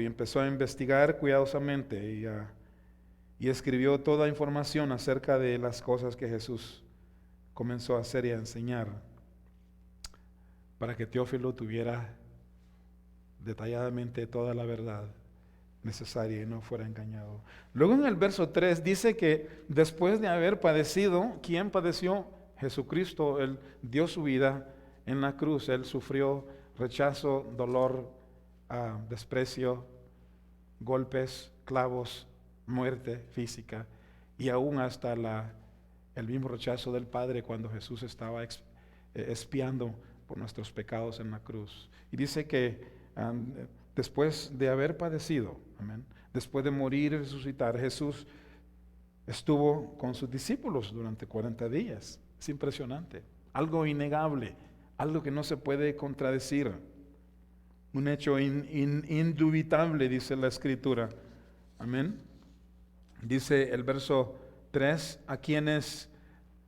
y empezó a investigar cuidadosamente y escribió toda información acerca de las cosas que Jesús comenzó a hacer y a enseñar, para que Teófilo tuviera detalladamente toda la verdad necesaria y no fuera engañado. Luego en el verso 3 dice que después de haber padecido, ¿quién padeció? Jesucristo. Él dio su vida en la cruz. Él sufrió rechazo, dolor, desprecio, golpes, clavos, muerte física, y aún hasta el mismo rechazo del Padre cuando Jesús estaba expiando por nuestros pecados en la cruz. Y dice que después de haber padecido, amén, después de morir y resucitar, Jesús estuvo con sus discípulos durante 40 días. Es impresionante, algo innegable, algo que no se puede contradecir, un hecho indubitable, dice la Escritura. Amén. Dice el verso 3,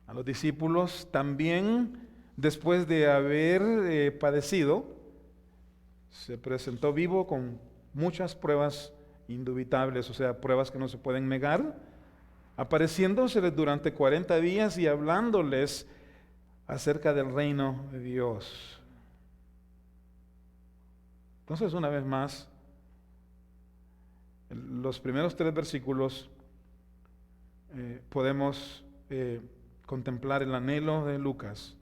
a los discípulos también, después de haber padecido, se presentó vivo con muchas pruebas indubitables, o sea, pruebas que no se pueden negar, apareciéndoseles durante 40 días y hablándoles acerca del reino de Dios. Entonces, una vez más, los primeros 3 versículos podemos contemplar el anhelo de Lucas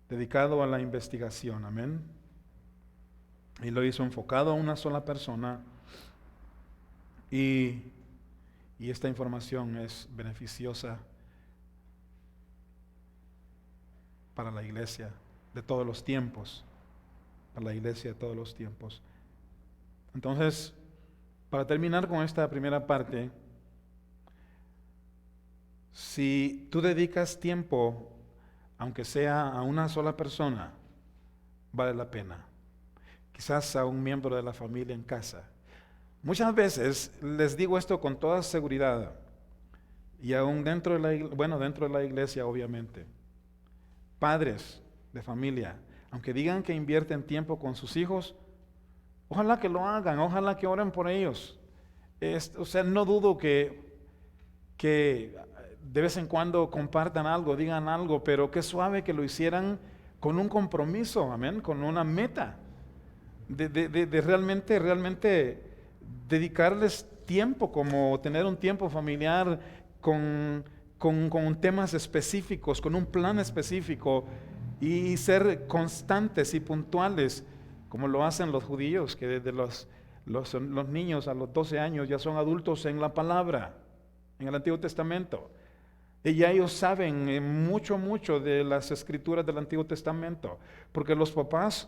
dedicado a la investigación. Amén. Y lo hizo enfocado a una sola persona, y esta información es beneficiosa para la iglesia de todos los tiempos, para la iglesia de todos los tiempos. Entonces, para terminar con esta primera parte, si tú dedicas tiempo, aunque sea a una sola persona, vale la pena. Quizás a un miembro de la familia en casa. Muchas veces les digo esto con toda seguridad, y aún dentro de la iglesia, obviamente. Padres de familia, aunque digan que invierten tiempo con sus hijos, ojalá que lo hagan, ojalá que oren por ellos. No dudo que de vez en cuando compartan algo, digan algo, pero qué suave que lo hicieran con un compromiso, amén, con una meta. De realmente dedicarles tiempo, como tener un tiempo familiar con temas específicos, con un plan específico, y ser constantes y puntuales, como lo hacen los judíos, que desde los niños a los 12 años ya son adultos en la palabra, en el Antiguo Testamento. Y ya ellos saben mucho de las escrituras del Antiguo Testamento, porque los papás,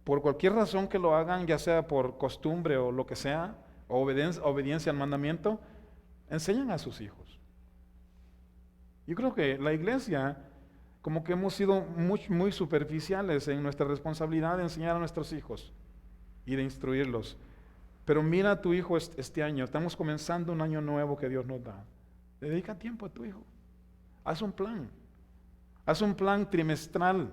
por cualquier razón que lo hagan, ya sea por costumbre o lo que sea, o obediencia al mandamiento, enseñan a sus hijos. Yo creo que la iglesia, como que hemos sido muy superficiales en nuestra responsabilidad de enseñar a nuestros hijos y de instruirlos. Pero mira a tu hijo este año. Estamos comenzando un año nuevo que Dios nos da. Dedica tiempo a tu hijo. Haz un plan. Haz un plan trimestral.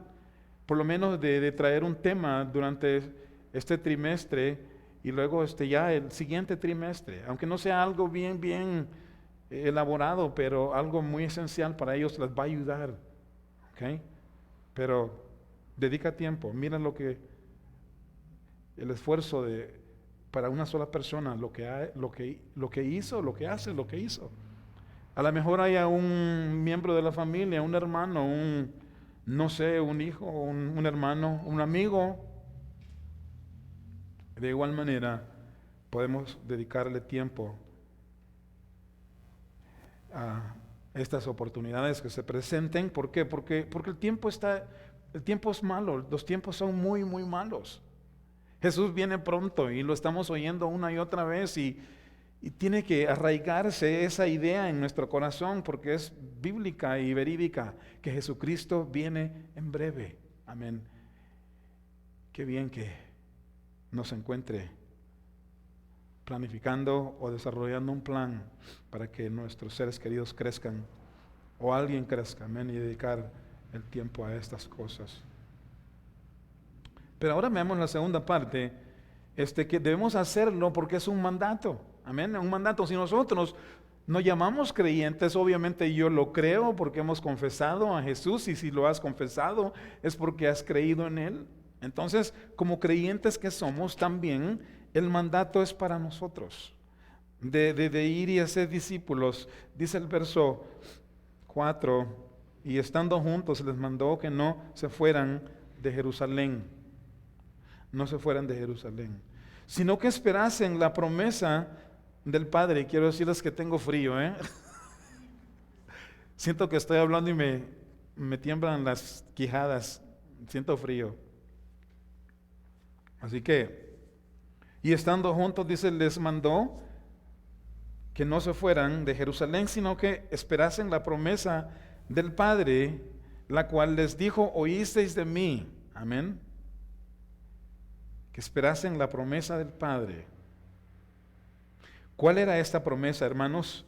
Por lo menos de traer un tema durante este trimestre y luego ya el siguiente trimestre. Aunque no sea algo bien elaborado, pero algo muy esencial para ellos, les va a ayudar. ¿Ok? Pero dedica tiempo. Mira el esfuerzo para una sola persona, lo que hizo, lo que hace, lo que hizo. A lo mejor haya un miembro de la familia, un hermano, no sé, un hijo, un hermano, un amigo. De igual manera, podemos dedicarle tiempo a estas oportunidades que se presenten. ¿Por qué? Porque el tiempo es malo, los tiempos son muy malos. Jesús viene pronto y lo estamos oyendo una y otra vez y tiene que arraigarse esa idea en nuestro corazón porque es bíblica y verídica que Jesucristo viene en breve. Amén. Qué bien que nos encuentre planificando o desarrollando un plan para que nuestros seres queridos crezcan o alguien crezca, amén, y dedicar el tiempo a estas cosas. Pero ahora veamos la segunda parte, que debemos hacerlo porque es un mandato, amén, un mandato. Si nosotros nos llamamos creyentes, obviamente yo lo creo porque hemos confesado a Jesús, y si lo has confesado es porque has creído en Él. Entonces, como creyentes que somos, también el mandato es para nosotros, de ir y hacer discípulos. Dice el verso 4, y estando juntos les mandó que no se fueran de Jerusalén, sino que esperasen la promesa del Padre. Quiero decirles que tengo frío, Siento que estoy hablando y me tiemblan las quijadas, siento frío. Así que, y estando juntos, dice, les mandó que no se fueran de Jerusalén, sino que esperasen la promesa del Padre, la cual les dijo, oísteis de mí. Amén. Que esperasen la promesa del Padre. ¿Cuál era esta promesa, hermanos?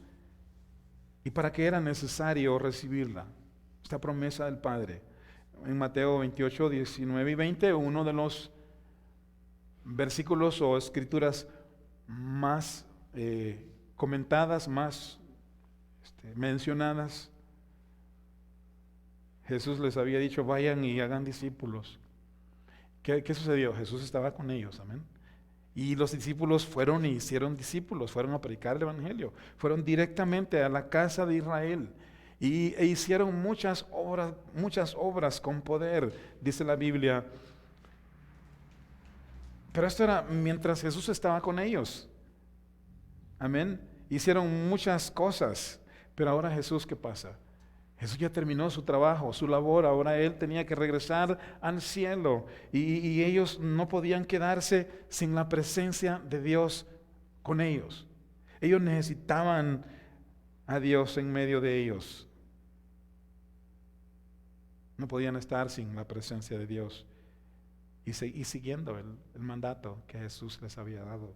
¿Y para qué era necesario recibirla? Esta promesa del Padre. En Mateo 28, 19 y 20, uno de los versículos o escrituras más comentadas, más mencionadas. Jesús les había dicho, vayan y hagan discípulos. ¿Qué sucedió? Jesús estaba con ellos, amén. Y los discípulos fueron y hicieron discípulos, fueron a predicar el evangelio, fueron directamente a la casa de Israel e hicieron muchas obras con poder, dice la Biblia. Pero esto era mientras Jesús estaba con ellos. Amén. Hicieron muchas cosas, pero ahora Jesús, ¿qué pasa? Jesús ya terminó su trabajo, su labor. Ahora Él tenía que regresar al cielo y ellos no podían quedarse sin la presencia de Dios con ellos. Ellos necesitaban a Dios en medio de ellos. No podían estar sin la presencia de Dios y siguiendo el mandato que Jesús les había dado.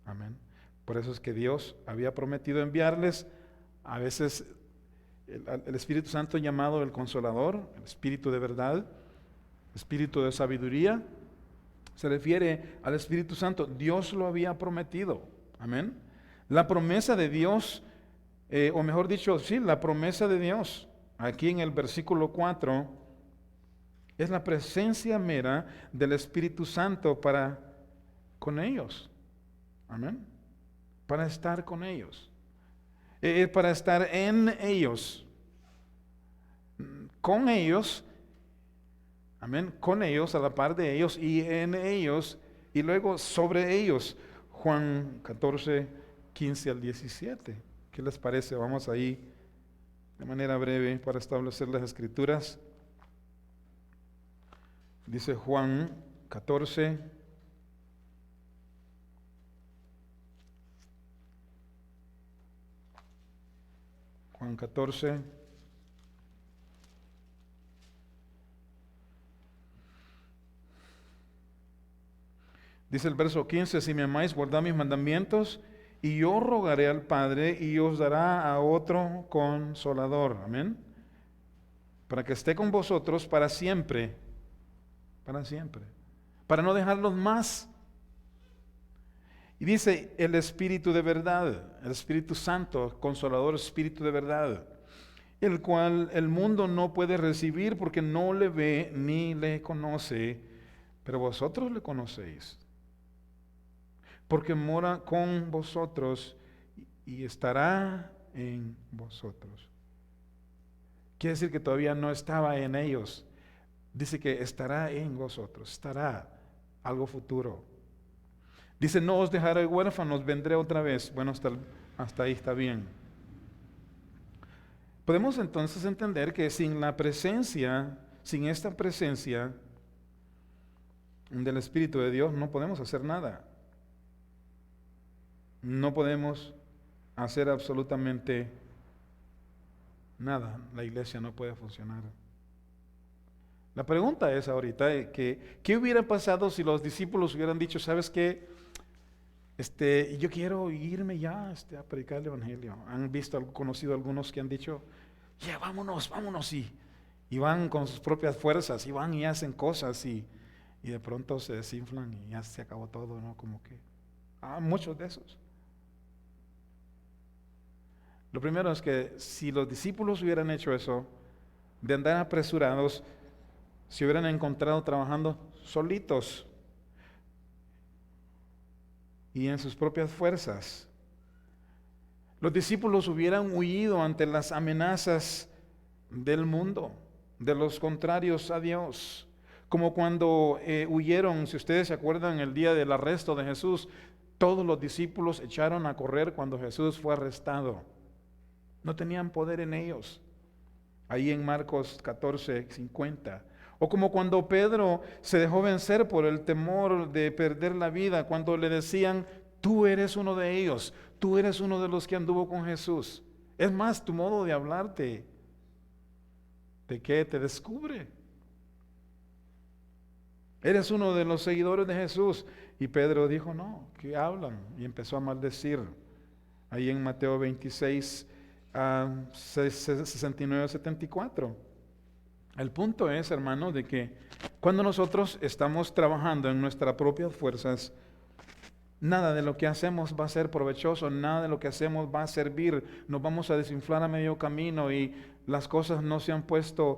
Amén. Por eso es que Dios había prometido enviarles a veces el Espíritu Santo, llamado el Consolador, el Espíritu de verdad, Espíritu de sabiduría. Se refiere al Espíritu Santo. Dios lo había prometido. Amén. La promesa de Dios, o mejor dicho, sí, la promesa de Dios, aquí en el versículo 4, es la presencia mera del Espíritu Santo con ellos. Amén. Para estar con ellos. Para estar en ellos, con ellos, amén, con ellos, a la par de ellos y en ellos, y luego sobre ellos. Juan 14, 15 al 17. ¿Qué les parece? Vamos ahí de manera breve para establecer las escrituras. Dice Juan 14, Juan 14, Dice el verso 15, si me amáis, guardad mis mandamientos, y yo rogaré al Padre, y os dará a otro consolador. Amén. Para que esté con vosotros para siempre. Para siempre. Para no dejarlos más. Y dice el Espíritu de verdad, el Espíritu Santo, Consolador, Espíritu de verdad, el cual el mundo no puede recibir porque no le ve ni le conoce, pero vosotros le conocéis, porque mora con vosotros y estará en vosotros. Quiere decir que todavía no estaba en ellos. Dice que estará en vosotros, estará, algo futuro. Dice, no os dejaré huérfanos, vendré otra vez. Bueno, hasta ahí está bien. Podemos entonces entender que sin la presencia, sin esta presencia del Espíritu de Dios, no podemos hacer nada. No podemos hacer absolutamente nada. La iglesia no puede funcionar. La pregunta es ahorita, ¿qué hubiera pasado si los discípulos hubieran dicho, ¿sabes qué? Yo quiero irme ya a predicar el Evangelio. Han conocido algunos que han dicho, ya vámonos, y van con sus propias fuerzas, y van y hacen cosas, y de pronto se desinflan y ya se acabó todo, ¿no? Como que, muchos de esos. Lo primero es que si los discípulos hubieran hecho eso, de andar apresurados, se hubieran encontrado trabajando solitos y en sus propias fuerzas. Los discípulos hubieran huido ante las amenazas del mundo, de los contrarios a Dios. Como cuando huyeron, si ustedes se acuerdan, el día del arresto de Jesús, todos los discípulos echaron a correr cuando Jesús fue arrestado. No tenían poder en ellos. Ahí en Marcos 14:50. O como cuando Pedro se dejó vencer por el temor de perder la vida, cuando le decían, tú eres uno de ellos, tú eres uno de los que anduvo con Jesús. Es más, tu modo de hablarte, ¿de qué te descubre? Eres uno de los seguidores de Jesús. Y Pedro dijo, no, ¿qué hablan? Y empezó a maldecir. Ahí en Mateo 26, 69-74. El punto es, hermano, de que cuando nosotros estamos trabajando en nuestras propias fuerzas, nada de lo que hacemos va a ser provechoso, nada de lo que hacemos va a servir, nos vamos a desinflar a medio camino y las cosas no se han puesto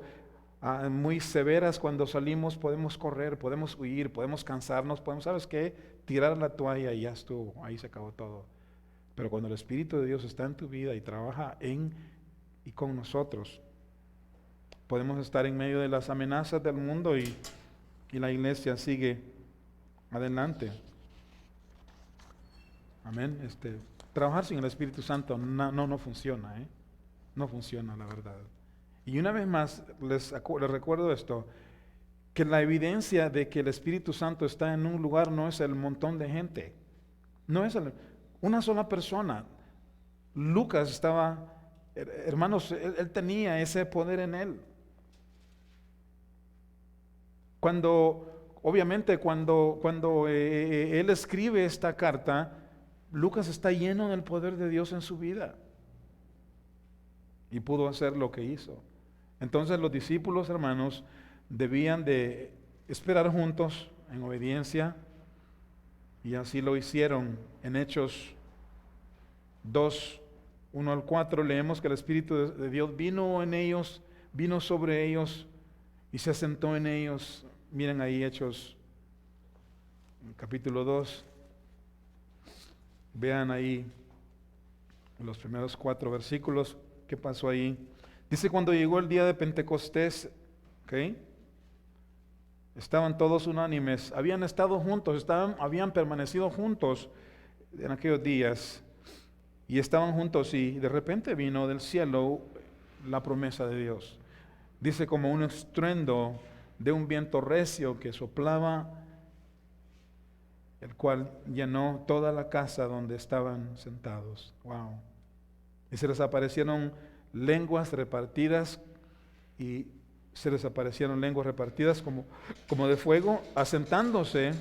muy severas. Cuando salimos podemos correr, podemos huir, podemos cansarnos, podemos, ¿sabes qué? Tirar la toalla y ya estuvo, ahí se acabó todo. Pero cuando el Espíritu de Dios está en tu vida y trabaja en y con nosotros, podemos estar en medio de las amenazas del mundo y la iglesia sigue adelante. Amén. Trabajar sin el Espíritu Santo no funciona, no funciona, la verdad. Y una vez más les recuerdo esto, que la evidencia de que el Espíritu Santo está en un lugar no es el montón de gente, no es una sola persona. Lucas estaba, hermanos, él tenía ese poder en él. Obviamente cuando él escribe esta carta, Lucas está lleno del poder de Dios en su vida y pudo hacer lo que hizo. Entonces los discípulos, hermanos, debían de esperar juntos en obediencia, y así lo hicieron. En Hechos 2, 1-4 leemos que el Espíritu de Dios vino en ellos, vino sobre ellos y se asentó en ellos. Miren ahí Hechos capítulo 2. Vean ahí los primeros 4 versículos. ¿Qué pasó ahí? Dice, cuando llegó el día de Pentecostés, estaban todos unánimes, habían estado juntos, habían permanecido juntos en aquellos días, y estaban juntos, y de repente vino del cielo la promesa de Dios. Dice, como un estruendo de un viento recio que soplaba, el cual llenó toda la casa donde estaban sentados. Wow. Y se les aparecieron lenguas repartidas, como de fuego, asentándose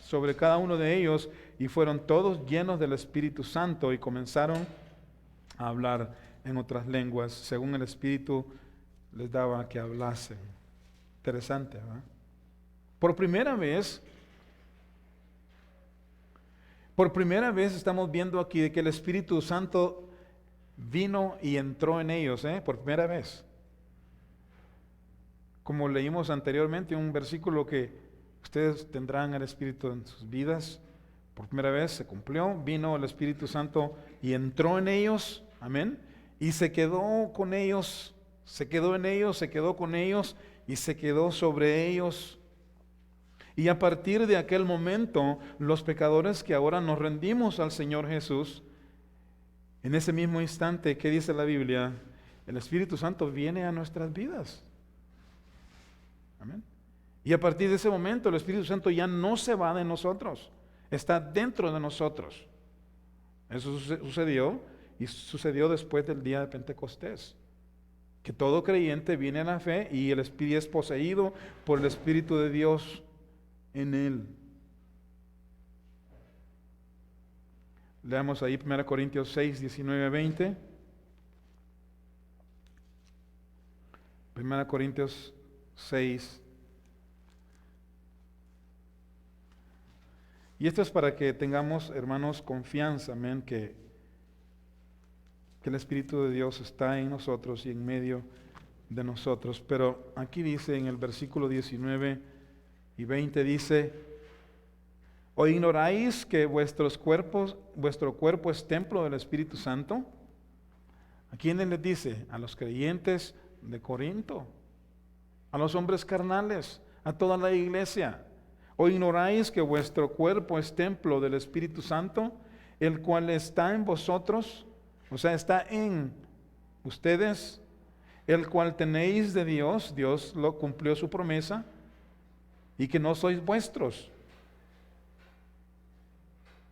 sobre cada uno de ellos, y fueron todos llenos del Espíritu Santo y comenzaron a hablar en otras lenguas, según el Espíritu les daba que hablasen. Interesante, ¿verdad? Por primera vez estamos viendo aquí de que el Espíritu Santo vino y entró en ellos, por primera vez. Como leímos anteriormente, un versículo que ustedes tendrán el Espíritu en sus vidas. Por primera vez se cumplió, vino el Espíritu Santo y entró en ellos, amén, y se quedó con ellos, se quedó en ellos, se quedó con ellos y se quedó sobre ellos. Y a partir de aquel momento, los pecadores que ahora nos rendimos al Señor Jesús, en ese mismo instante, ¿qué dice la Biblia? El Espíritu Santo viene a nuestras vidas. Amén. Y a partir de ese momento el Espíritu Santo ya no se va de nosotros, está dentro de nosotros. Eso sucedió y sucedió después del día de Pentecostés, que todo creyente viene a la fe y el Espíritu es poseído por el Espíritu de Dios en él. Leamos ahí 1 Corintios 6, 19, 20. 1 Corintios 6. Y esto es para que tengamos, hermanos, confianza, amén, que el Espíritu de Dios está en nosotros y en medio de nosotros. Pero aquí dice en el versículo 19 y 20, dice: ¿o ignoráis que vuestro cuerpo es templo del Espíritu Santo? ¿A quiénes les dice? A los creyentes de Corinto, a los hombres carnales, a toda la iglesia. ¿O ignoráis que vuestro cuerpo es templo del Espíritu Santo, el cual está en vosotros? O sea, está en ustedes, el cual tenéis de Dios. Dios lo cumplió su promesa, y que no sois vuestros.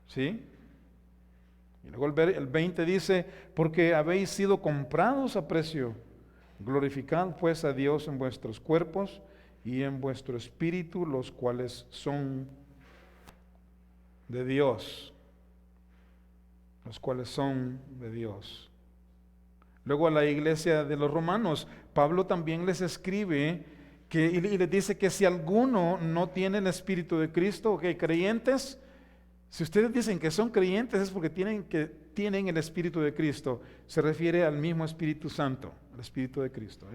¿Sí? Y luego el 20 dice: porque habéis sido comprados a precio. Glorificad pues a Dios en vuestros cuerpos y en vuestro espíritu, los cuales son de Dios. Los cuales son de Dios. Luego a la iglesia de los romanos, Pablo también les escribe y les dice que si alguno no tiene el Espíritu de Cristo, creyentes, si ustedes dicen que son creyentes es porque tienen el Espíritu de Cristo. Se refiere al mismo Espíritu Santo, al Espíritu de Cristo.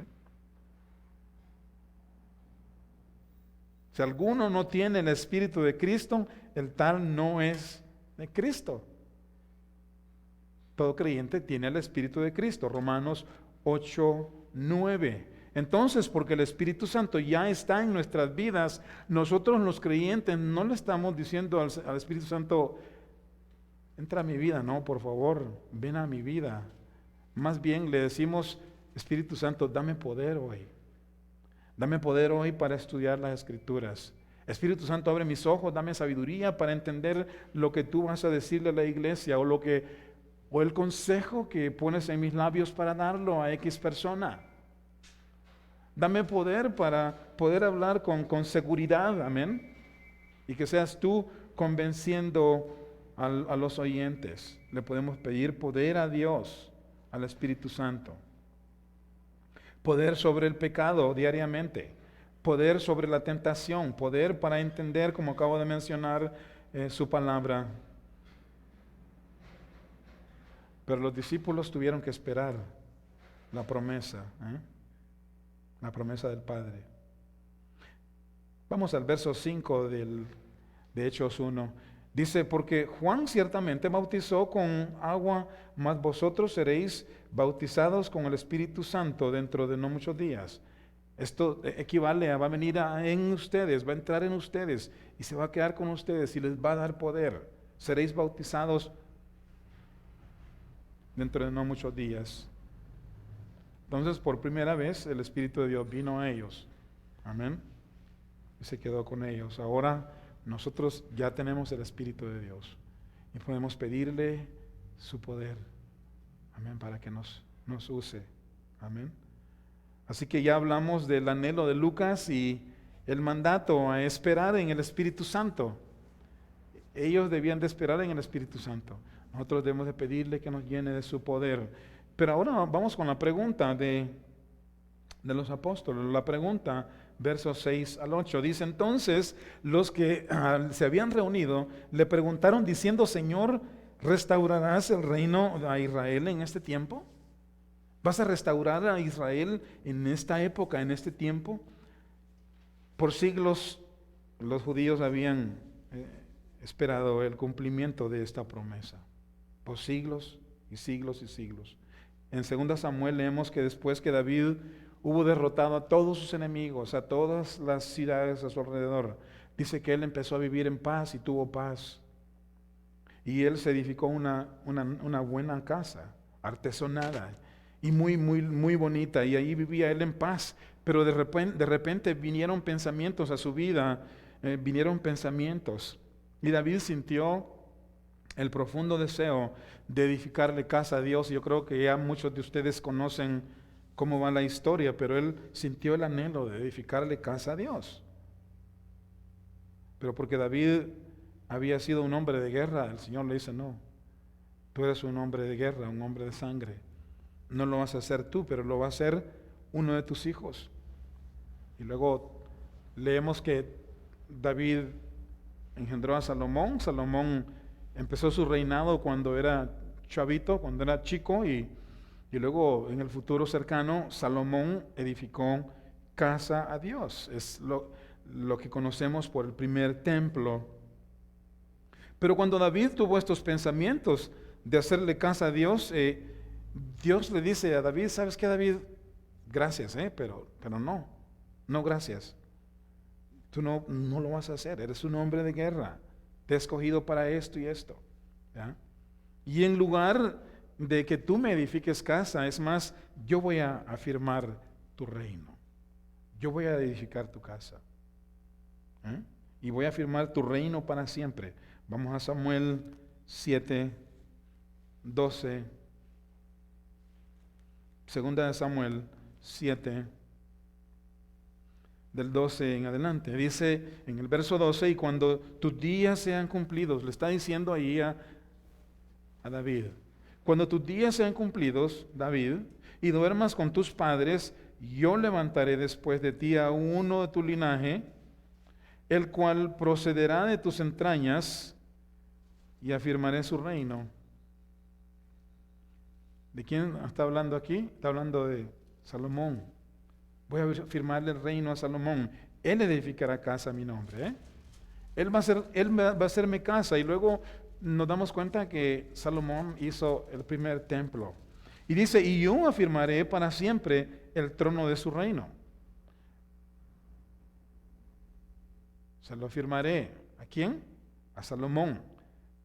Si alguno no tiene el Espíritu de Cristo, el tal no es de Cristo. Todo creyente tiene el Espíritu de Cristo. Romanos 8, 9. Entonces, porque el Espíritu Santo ya está en nuestras vidas, nosotros los creyentes no le estamos diciendo al Espíritu Santo: entra a mi vida, no, por favor, ven a mi vida. Más bien le decimos: Espíritu Santo, dame poder hoy. Dame poder hoy para estudiar las Escrituras. Espíritu Santo, abre mis ojos, dame sabiduría para entender lo que tú vas a decirle a la iglesia, o el consejo que pones en mis labios para darlo a X persona. Dame poder para poder hablar con seguridad, amén. Y que seas tú convenciendo a los oyentes. Le podemos pedir poder a Dios, al Espíritu Santo. Poder sobre el pecado diariamente. Poder sobre la tentación. Poder para entender, como acabo de mencionar, su palabra. Pero los discípulos tuvieron que esperar la promesa. La promesa del Padre. Vamos al verso 5 de Hechos 1. Dice: porque Juan ciertamente bautizó con agua, mas vosotros seréis bautizados con el Espíritu Santo dentro de no muchos días. Esto equivale a va a venir en ustedes, va a entrar en ustedes y se va a quedar con ustedes y les va a dar poder. Seréis bautizados dentro de no muchos días. Entonces, por primera vez, el Espíritu de Dios vino a ellos. Amén. Y se quedó con ellos. Ahora nosotros ya tenemos el Espíritu de Dios y podemos pedirle su poder. Amén. Para que nos use. Amén. Así que ya hablamos del anhelo de Lucas y el mandato a esperar en el Espíritu Santo. Ellos debían de esperar en el Espíritu Santo. Nosotros debemos de pedirle que nos llene de su poder. Pero ahora vamos con la pregunta de los apóstoles. La pregunta, versos 6 al 8. Dice: entonces los que se habían reunido le preguntaron diciendo: Señor, ¿restaurarás el reino a Israel en este tiempo? ¿Vas a restaurar a Israel en esta época, en este tiempo? Por siglos los judíos habían esperado el cumplimiento de esta promesa. Por siglos y siglos y siglos. En 2 Samuel leemos que después que David hubo derrotado a todos sus enemigos, a todas las ciudades a su alrededor, dice que él empezó a vivir en paz y tuvo paz. Y él se edificó una buena casa, artesonada y muy bonita, y ahí vivía él en paz. Pero de repente vinieron pensamientos a su vida, y David sintió el profundo deseo de edificarle casa a Dios. Yo creo que ya muchos de ustedes conocen cómo va la historia, pero él sintió el anhelo de edificarle casa a Dios. Pero porque David había sido un hombre de guerra, el Señor le dice: no, tú eres un hombre de guerra, un hombre de sangre. No lo vas a hacer tú, pero lo va a hacer uno de tus hijos. Y luego leemos que David engendró a Salomón. Salomón empezó su reinado cuando era chavito, cuando era chico, y luego en el futuro cercano Salomón edificó casa a Dios. Es lo que conocemos por el primer templo. Pero cuando David tuvo estos pensamientos de hacerle casa a Dios, Dios le dice a David: ¿sabes qué, David? Gracias, pero no gracias. Tú no lo vas a hacer, eres un hombre de guerra, te he escogido para esto y esto, ¿ya? Y en lugar de que tú me edifiques casa, es más, yo voy a afirmar tu reino, yo voy a edificar tu casa, y voy a afirmar tu reino para siempre. Vamos a Samuel 7, 12, segunda de Samuel 7, del 12 en adelante. Dice en el verso 12: y cuando tus días sean cumplidos, le está diciendo ahí a David, cuando tus días sean cumplidos, David, y duermas con tus padres, yo levantaré después de ti a uno de tu linaje, el cual procederá de tus entrañas, y afirmaré su reino. ¿De quién está hablando aquí? Está hablando de Salomón. Voy a firmarle el reino a Salomón. Él edificará casa a mi nombre. Él va a hacerme casa. Y luego nos damos cuenta que Salomón hizo el primer templo. Y dice: y yo afirmaré para siempre el trono de su reino. Se lo afirmaré. ¿A quién? A Salomón,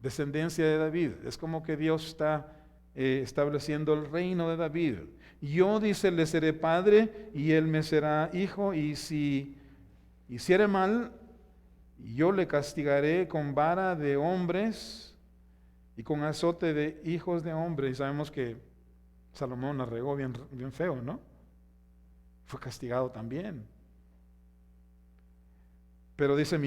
descendencia de David. Es como que Dios está estableciendo el reino de David. Yo, dice, le seré padre y él me será hijo, y si hiciere mal, yo le castigaré con vara de hombres y con azote de hijos de hombres. Y sabemos que Salomón la regó bien feo, ¿no? Fue castigado también. Pero dice: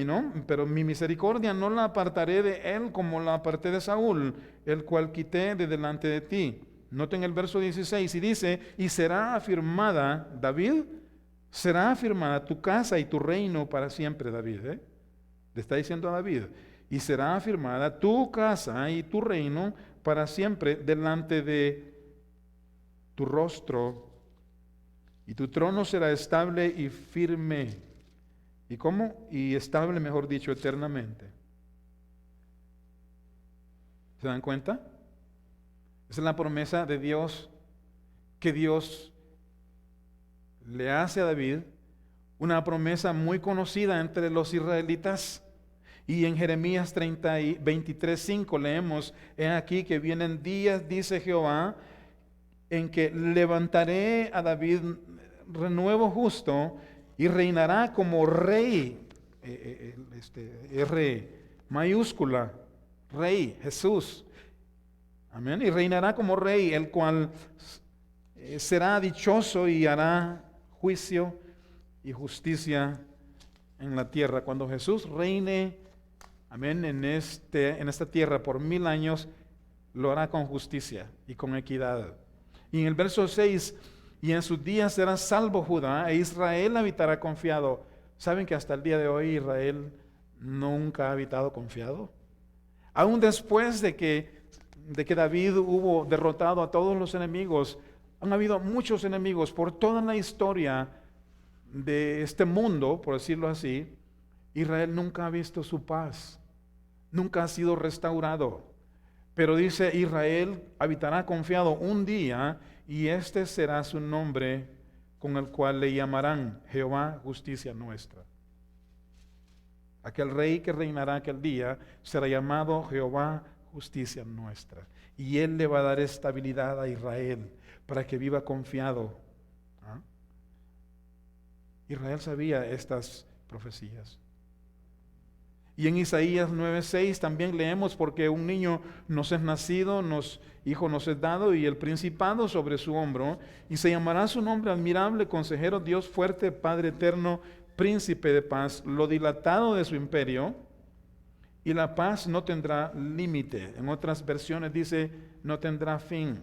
pero mi misericordia no la apartaré de él como la aparté de Saúl, el cual quité de delante de ti. Noten el verso 16, y dice: y será afirmada, David, será afirmada tu casa y tu reino para siempre. David, le está diciendo a David: y será afirmada tu casa y tu reino para siempre delante de tu rostro, y tu trono será estable y firme. ¿Y cómo? Y estable, mejor dicho, eternamente. ¿Se dan cuenta? Esa es la promesa de Dios, que Dios le hace a David, una promesa muy conocida entre los israelitas. Y en Jeremías 23:5 leemos: he aquí que vienen días, dice Jehová, en que levantaré a David renuevo justo, y reinará como rey, R mayúscula, rey, Jesús. Amén. Y reinará como rey, el cual será dichoso y hará juicio y justicia en la tierra. Cuando Jesús reine amén, en esta tierra por 1000 años, lo hará con justicia y con equidad. Y en el verso 6, y en sus días será salvo Judá, e Israel habitará confiado. ¿Saben que hasta el día de hoy Israel nunca ha habitado confiado? Aún después de que David hubo derrotado a todos los enemigos, han habido muchos enemigos por toda la historia de este mundo, por decirlo así. Israel nunca ha visto su paz, nunca ha sido restaurado. Pero dice, Israel habitará confiado un día, y este será su nombre, con el cual le llamarán Jehová, justicia nuestra. Aquel rey que reinará aquel día será llamado Jehová, justicia nuestra. Y él le va a dar estabilidad a Israel para que viva confiado. ¿Ah? Israel sabía estas profecías. Y en Isaías 9:6 también leemos, porque un niño nos es nacido, hijo nos es dado, y el principado sobre su hombro, y se llamará su nombre admirable, consejero, Dios fuerte, Padre eterno, príncipe de paz. Lo dilatado de su imperio, y la paz no tendrá límite. En otras versiones dice, no tendrá fin.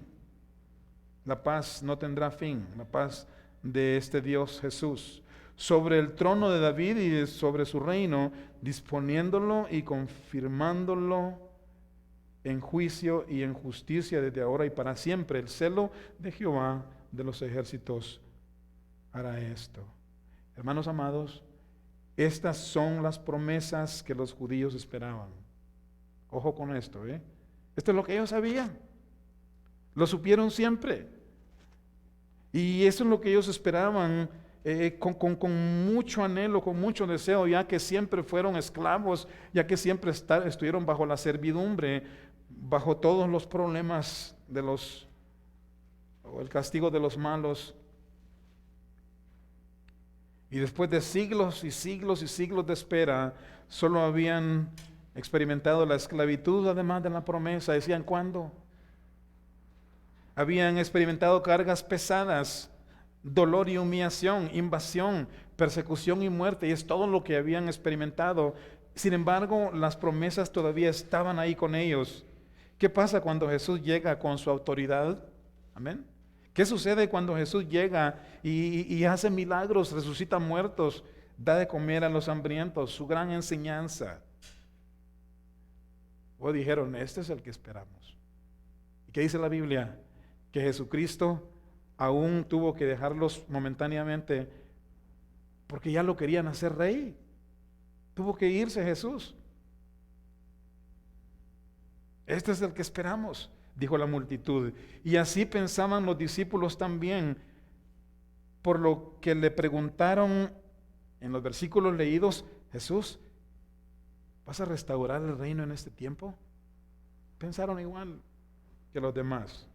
La paz no tendrá fin, la paz de este Dios Jesús. Sobre el trono de David y sobre su reino, disponiéndolo y confirmándolo en juicio y en justicia desde ahora y para siempre. El celo de Jehová de los ejércitos hará esto. Hermanos amados, estas son las promesas que los judíos esperaban. Ojo con esto, Esto es lo que ellos sabían. Lo supieron siempre. Y eso es lo que ellos esperaban con mucho anhelo, con mucho deseo, ya que siempre fueron esclavos, ya que siempre estuvieron bajo la servidumbre, bajo todos los problemas o el castigo de los malos. Y después de siglos y siglos y siglos de espera, solo habían experimentado la esclavitud, además de la promesa. Decían, ¿cuándo? Habían experimentado cargas pesadas, dolor y humillación, invasión, persecución y muerte, y es todo lo que habían experimentado. Sin embargo, las promesas todavía estaban ahí con ellos. ¿Qué pasa cuando Jesús llega con su autoridad? Amén. ¿Qué sucede cuando Jesús llega y hace milagros, resucita muertos, da de comer a los hambrientos? Su gran enseñanza. O dijeron, este es el que esperamos. ¿Y qué dice la Biblia? Que Jesucristo aún tuvo que dejarlos momentáneamente porque ya lo querían hacer rey. Tuvo que irse Jesús. Este es el que esperamos, dijo la multitud. Y así pensaban los discípulos también, por lo que le preguntaron en los versículos leídos, Jesús, ¿vas a restaurar el reino en este tiempo? Pensaron igual que los demás.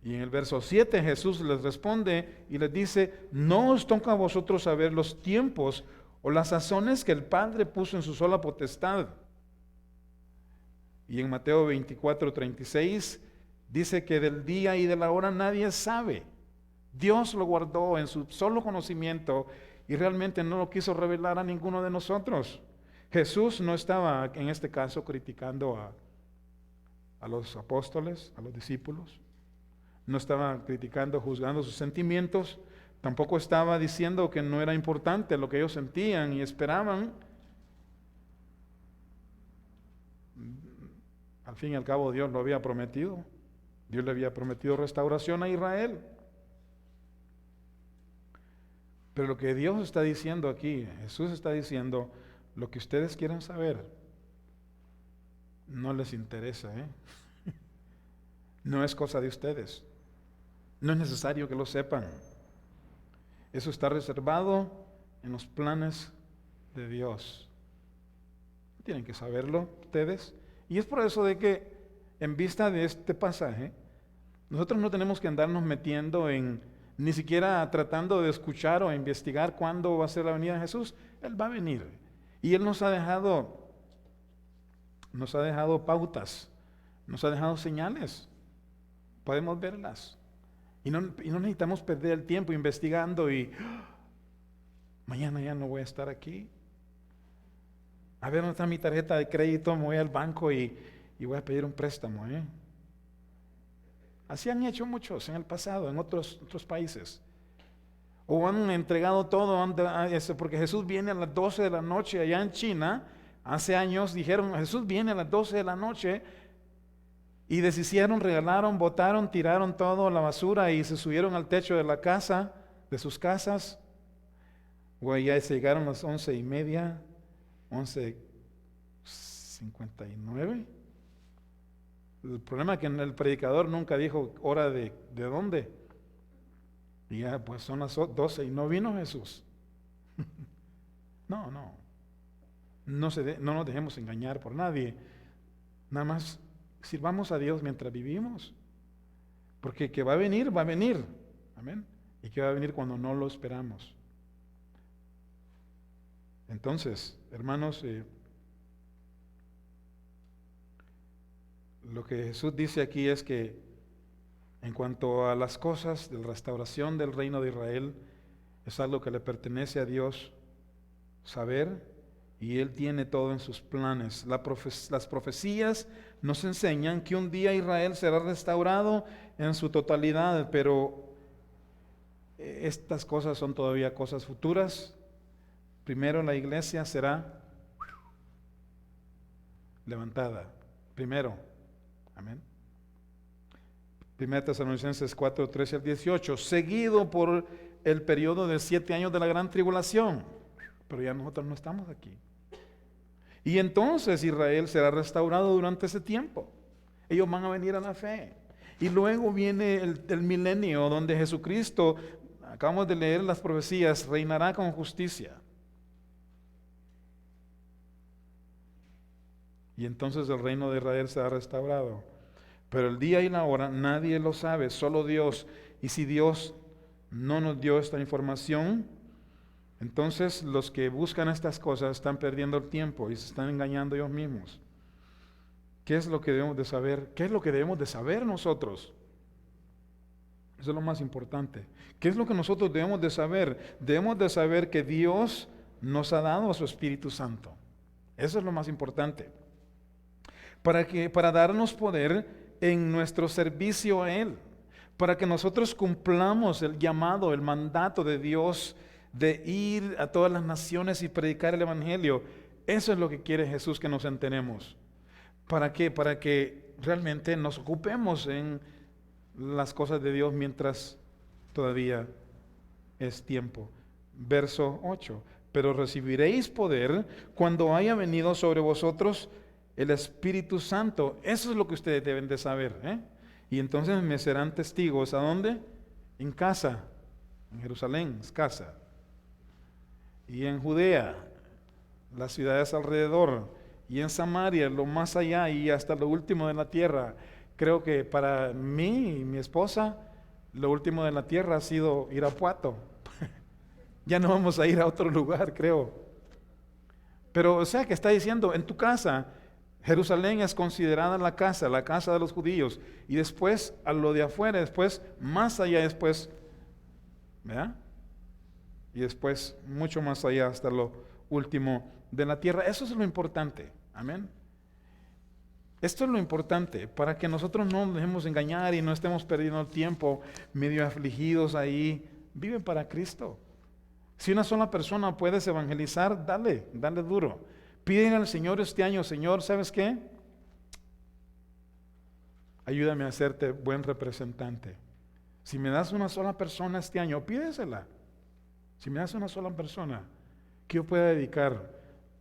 Y en el verso 7 Jesús les responde y les dice, no os toca a vosotros saber los tiempos o las sazones que el Padre puso en su sola potestad. Y en Mateo 24:36 dice que del día y de la hora nadie sabe. Dios lo guardó en su solo conocimiento y realmente no lo quiso revelar a ninguno de nosotros. Jesús no estaba en este caso criticando a los apóstoles, a los discípulos. No estaba criticando, juzgando sus sentimientos. Tampoco estaba diciendo que no era importante lo que ellos sentían y esperaban. Al fin y al cabo Dios lo había prometido. Dios le había prometido restauración a Israel. Pero lo que Dios está diciendo aquí, Jesús está diciendo, lo que ustedes quieran saber, no les interesa, No es cosa de ustedes. No es necesario que lo sepan. Eso está reservado en los planes de Dios. Tienen que saberlo ustedes. Y es por eso de que en vista de este pasaje, nosotros no tenemos que andarnos metiendo ni siquiera tratando de escuchar o investigar cuándo va a ser la venida de Jesús. Él va a venir. Y Él nos ha dejado pautas, nos ha dejado señales. Podemos verlas. Y no necesitamos perder el tiempo investigando y mañana ya no voy a estar aquí. A ver, ¿dónde está mi tarjeta de crédito? Me voy al banco y voy a pedir un préstamo. Así han hecho muchos en el pasado, en otros países. O han entregado todo, porque Jesús viene a las 12 de la noche allá en China. Hace años dijeron, Jesús viene a las 12 de la noche, y deshicieron, regalaron, botaron, tiraron todo a la basura y se subieron al techo de la casa, de sus casas. O allá se llegaron a las 11:30, 11:59. El problema es que el predicador nunca dijo hora de dónde. Y ya pues son las 12 y no vino Jesús. No nos dejemos engañar por nadie. Nada más sirvamos a Dios mientras vivimos. Porque que va a venir. Amén. Y que va a venir cuando no lo esperamos. Entonces, hermanos, lo que Jesús dice aquí es que en cuanto a las cosas de la restauración del reino de Israel, es algo que le pertenece a Dios saber, y Él tiene todo en sus planes. Las profecías nos enseñan que un día Israel será restaurado en su totalidad, pero estas cosas son todavía cosas futuras. Primero la iglesia será levantada. Primero. Amén. 1 Tesalonicenses 4:13-18, seguido por el periodo de 7 años de la gran tribulación. Pero ya nosotros no estamos aquí. Y entonces Israel será restaurado durante ese tiempo. Ellos van a venir a la fe. Y luego viene el milenio donde Jesucristo, acabamos de leer las profecías, reinará con justicia. Y entonces el reino de Israel será restaurado. Pero el día y la hora nadie lo sabe, solo Dios. Y si Dios no nos dio esta información, entonces los que buscan estas cosas están perdiendo el tiempo y se están engañando ellos mismos. ¿Qué es lo que debemos de saber? ¿Qué es lo que debemos de saber nosotros? Eso es lo más importante. ¿Qué es lo que nosotros debemos de saber? Debemos de saber que Dios nos ha dado a su Espíritu Santo. Eso es lo más importante. Para darnos poder en nuestro servicio a Él, para que nosotros cumplamos el llamado, el mandato de Dios de ir a todas las naciones y predicar el Evangelio. Eso es lo que quiere Jesús que nos enteremos. ¿Para qué? Para que realmente nos ocupemos en las cosas de Dios mientras todavía es tiempo. Verso 8, pero recibiréis poder cuando haya venido sobre vosotros el Espíritu Santo. Eso es lo que ustedes deben de saber. Y entonces me serán testigos. ¿A dónde? En casa, en Jerusalén, es casa. Y en Judea, las ciudades alrededor. Y en Samaria, lo más allá y hasta lo último de la tierra. Creo que para mí y mi esposa, lo último de la tierra ha sido Irapuato. Ya no vamos a ir a otro lugar, creo. Pero o sea que está diciendo, en tu casa, Jerusalén es considerada la casa de los judíos, y después a lo de afuera, después más allá, después, ¿verdad? Y después mucho más allá hasta lo último de la tierra. Eso es lo importante, amén. Esto es lo importante, para que nosotros no nos dejemos engañar y no estemos perdiendo el tiempo medio afligidos ahí. Vive para Cristo. Si una sola persona puedes evangelizar, dale duro. Piden al Señor este año, Señor, ¿sabes qué? Ayúdame a hacerte buen representante. Si me das una sola persona este año, pídesela. Si me das una sola persona, que yo pueda dedicar,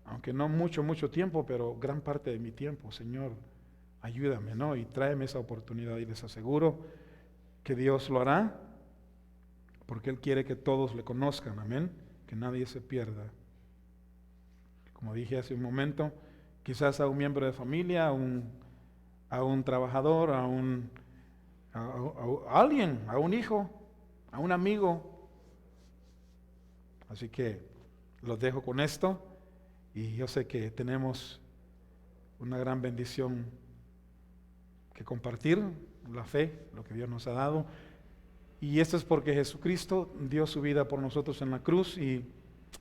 aunque no mucho tiempo, pero gran parte de mi tiempo, Señor, ayúdame, ¿no? Y tráeme esa oportunidad, y les aseguro que Dios lo hará, porque Él quiere que todos le conozcan, amén, que nadie se pierda. Como dije hace un momento, quizás a un miembro de familia, a un trabajador, a alguien, a un hijo, a un amigo. Así que los dejo con esto, y yo sé que tenemos una gran bendición que compartir, la fe, lo que Dios nos ha dado. Y esto es porque Jesucristo dio su vida por nosotros en la cruz, y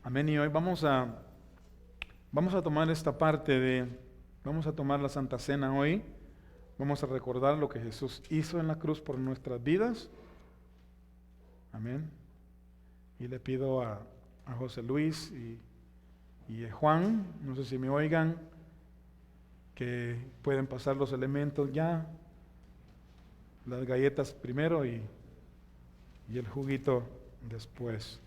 amén. Y hoy vamos a Vamos a tomar esta vamos a tomar la Santa Cena hoy. Vamos a recordar lo que Jesús hizo en la cruz por nuestras vidas. Amén. Y le pido a José Luis y a Juan, no sé si me oigan, que pueden pasar los elementos ya, las galletas primero y el juguito después.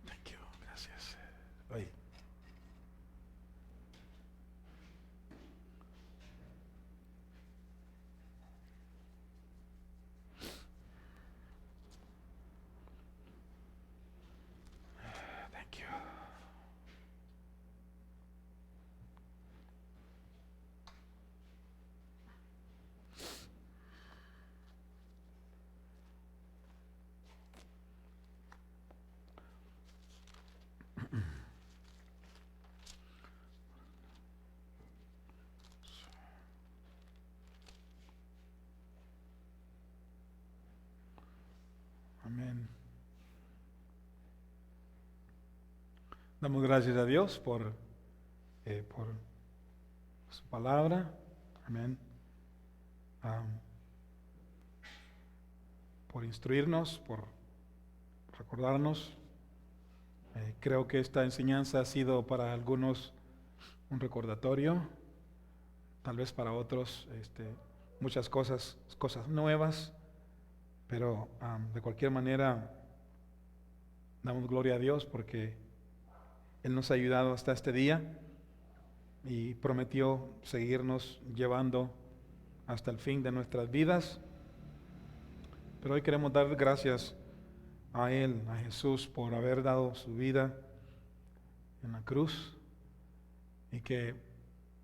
Thank you, gracias. Ay. Thank you. Amén. Damos gracias a Dios por su palabra. Amén. Por instruirnos, por recordarnos. Creo que esta enseñanza ha sido para algunos un recordatorio, tal vez para otros muchas cosas nuevas, pero de cualquier manera damos gloria a Dios porque Él nos ha ayudado hasta este día y prometió seguirnos llevando hasta el fin de nuestras vidas. Pero hoy queremos dar gracias a Él, a Jesús, por haber dado su vida en la cruz y que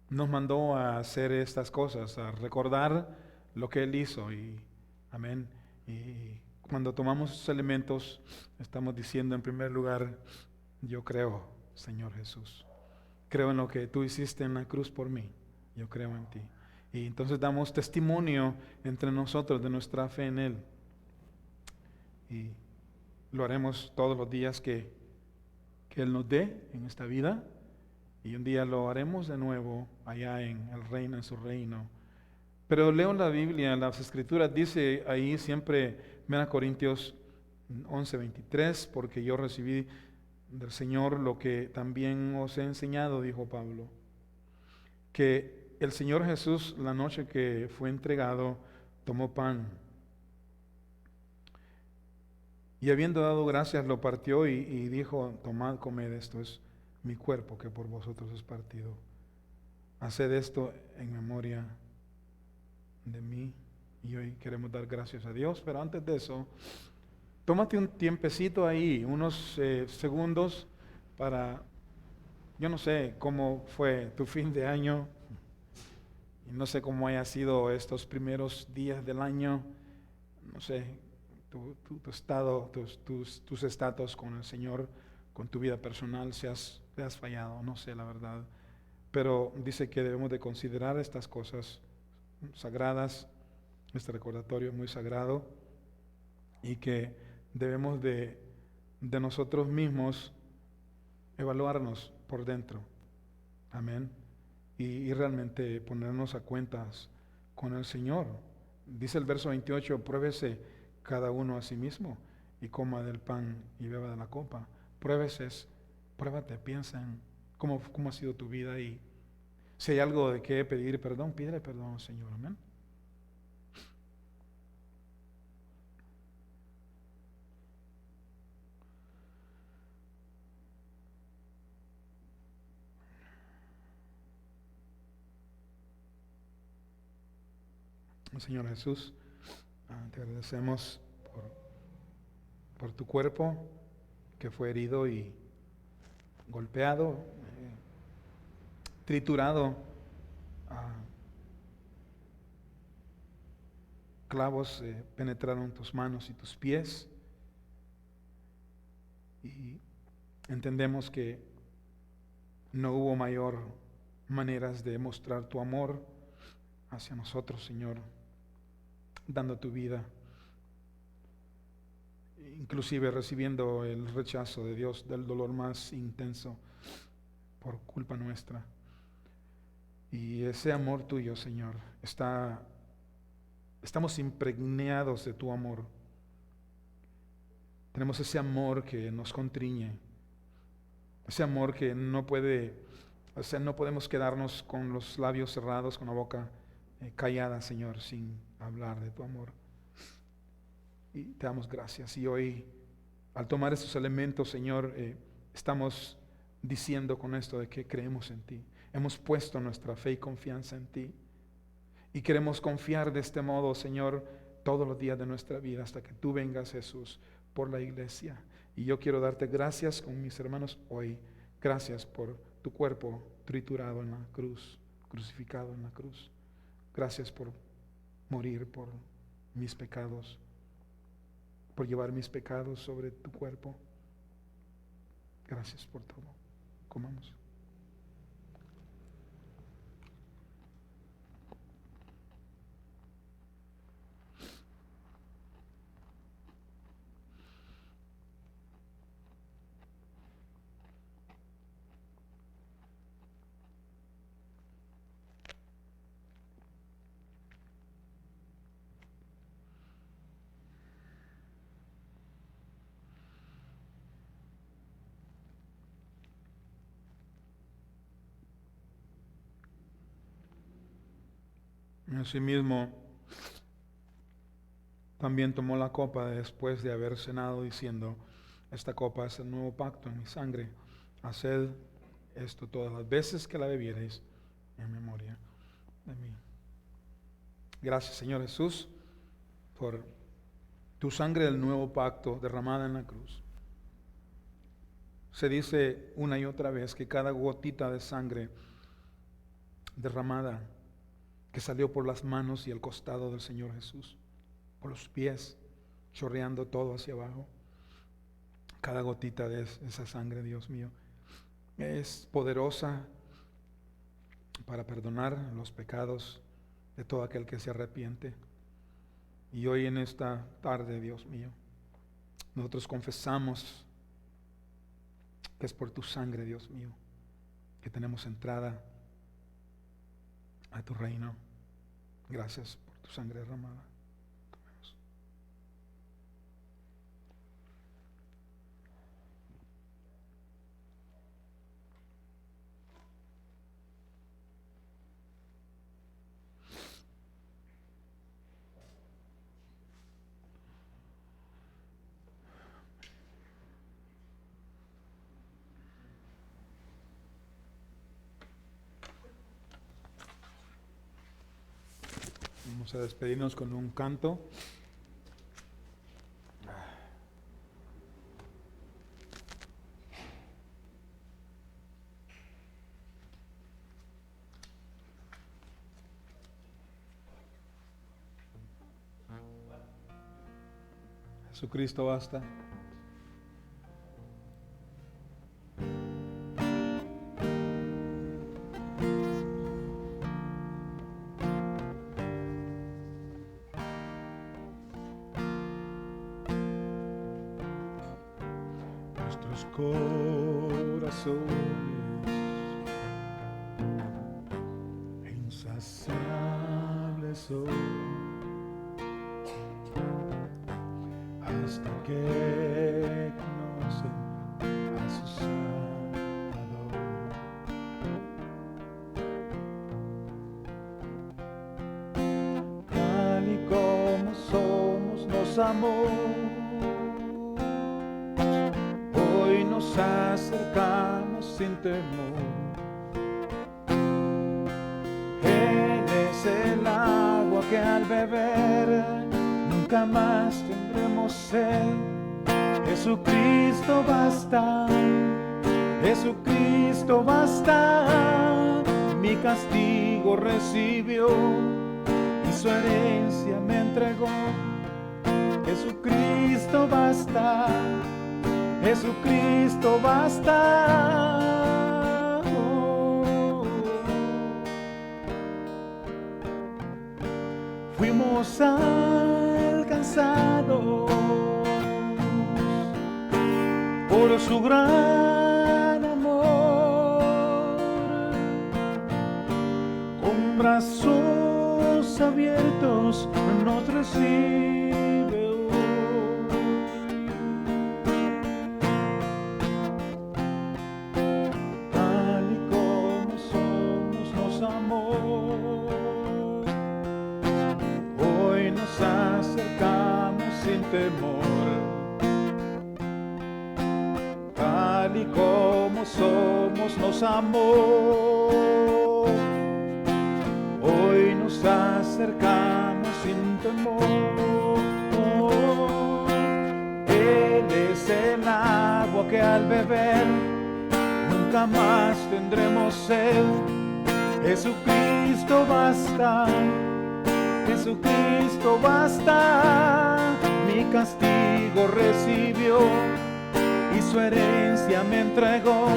nos mandó a hacer estas cosas, a recordar lo que Él hizo. Y amén. Y cuando tomamos esos elementos, estamos diciendo en primer lugar, yo creo, Señor Jesús. Creo en lo que tú hiciste en la cruz por mí. Yo creo en ti. Y entonces damos testimonio entre nosotros de nuestra fe en Él. Y lo haremos todos los días que Él nos dé en esta vida. Y un día lo haremos de nuevo allá en el reino, en su reino. Pero leo la Biblia, en las Escrituras, dice ahí siempre, 1 Corintios 11:23, porque yo recibí del Señor lo que también os he enseñado, dijo Pablo, que el Señor Jesús, la noche que fue entregado, tomó pan y habiendo dado gracias lo partió y dijo, tomad, comed, esto es mi cuerpo que por vosotros es partido. Haced esto en memoria de mí. Y hoy queremos dar gracias a Dios, pero antes de eso, tómate un tiempecito ahí, unos segundos para, yo no sé cómo fue tu fin de año, y no sé cómo haya sido estos primeros días del año, no sé, tu estado, tus estatus con el Señor, con tu vida personal, si te has fallado, no sé la verdad, pero dice que debemos de considerar estas cosas sagradas, este recordatorio es muy sagrado, y que debemos de nosotros mismos evaluarnos por dentro, amén, y realmente ponernos a cuentas con el Señor. Dice el verso 28, pruébese cada uno a sí mismo y coma del pan y beba de la copa. Pruébate, piensa en cómo ha sido tu vida y si hay algo de que pedir perdón, pídele perdón al Señor, amén. Señor Jesús, te agradecemos por tu cuerpo que fue herido y golpeado, triturado, clavos penetraron tus manos y tus pies y Entendemos que no hubo mayor maneras de mostrar tu amor hacia nosotros, Señor, dando tu vida, inclusive recibiendo el rechazo de Dios, del dolor más intenso por culpa nuestra. Y ese amor tuyo, Señor, estamos impregnados de tu amor. Tenemos ese amor que nos contriñe, ese amor que no podemos quedarnos con los labios cerrados, con la boca callada, Señor, sin hablar de tu amor. Y te damos gracias. Y hoy, al tomar estos elementos, Señor, estamos diciendo con esto de que creemos en ti. Hemos puesto nuestra fe y confianza en ti. Y queremos confiar de este modo, Señor, todos los días de nuestra vida hasta que tú vengas, Jesús, por la iglesia. Y yo quiero darte gracias con mis hermanos hoy. Gracias por tu cuerpo triturado en la cruz, crucificado en la cruz. Gracias por morir por mis pecados, por llevar mis pecados sobre tu cuerpo. Gracias por todo. Comamos. Asimismo, también tomó la copa después de haber cenado, diciendo: esta copa es el nuevo pacto en mi sangre. Haced esto todas las veces que la bebiereis en memoria de mí. Gracias, Señor Jesús, por tu sangre del nuevo pacto derramada en la cruz. Se dice una y otra vez que cada gotita de sangre derramada que salió por las manos y el costado del Señor Jesús, por los pies, chorreando todo hacia abajo, cada gotita de esa sangre, Dios mío, es poderosa para perdonar los pecados de todo aquel que se arrepiente. Y hoy en esta tarde, Dios mío, nosotros confesamos que es por tu sangre, Dios mío, que tenemos entrada a tu reino. Gracias por tu sangre derramada. Tomemos. Vamos a despedirnos con un canto. Jesucristo basta. Nuestros corazones insaciables son hasta que conocen a su Salvador. Tal y como somos nos amó. Hoy nos acercamos sin temor. Él es el agua que al beber nunca más tendremos sed. Jesucristo basta, Jesucristo basta. Mi castigo recibió y su herencia me entregó. Jesucristo basta, Jesucristo basta. Fuimos alcanzados por su gran amor, con brazos abiertos nos recibe hoy. Tal y como somos nos amó, hoy nos acercamos sin temor. Tal y como somos nos amó, hoy nos acercamos sin temor. Él es el agua que al beber nunca más tendremos sed. Jesucristo basta, Jesucristo basta. Mi castigo recibió y su herencia me entregó.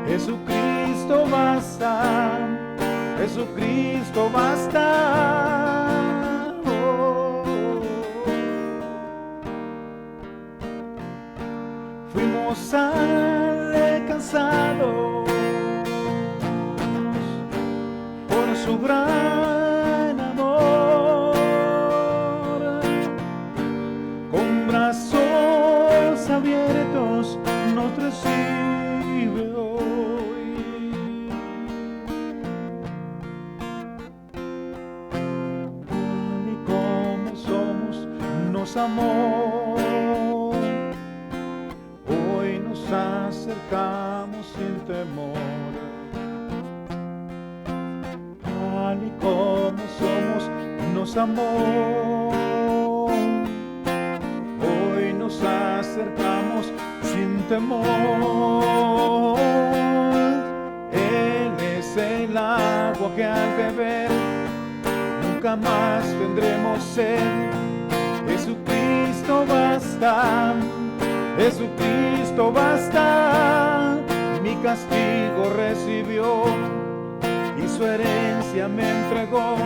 Jesucristo basta, Jesucristo basta. Oh. Fuimos alcanzados por su gran amor, con brazos abiertos nos recibe hoy. Tal y como somos nos amó, hoy nos acercamos sin temor. Tal y como somos nos amó, hoy nos acercamos sin temor. Él es el agua que al beber nunca más tendremos sed. Jesucristo basta, Jesucristo basta. Mi castigo recibió y su herencia me entregó.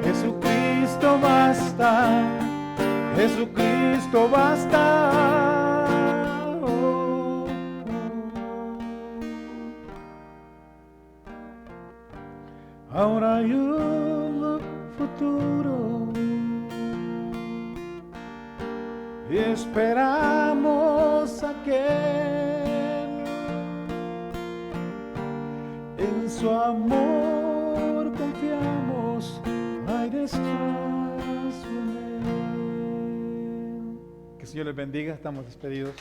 Jesucristo basta, Jesucristo basta. Oh. Ahora hay un futuro y esperamos a aquel. En su amor confiamos, hay descanso en él. Que el Señor les bendiga, estamos despedidos.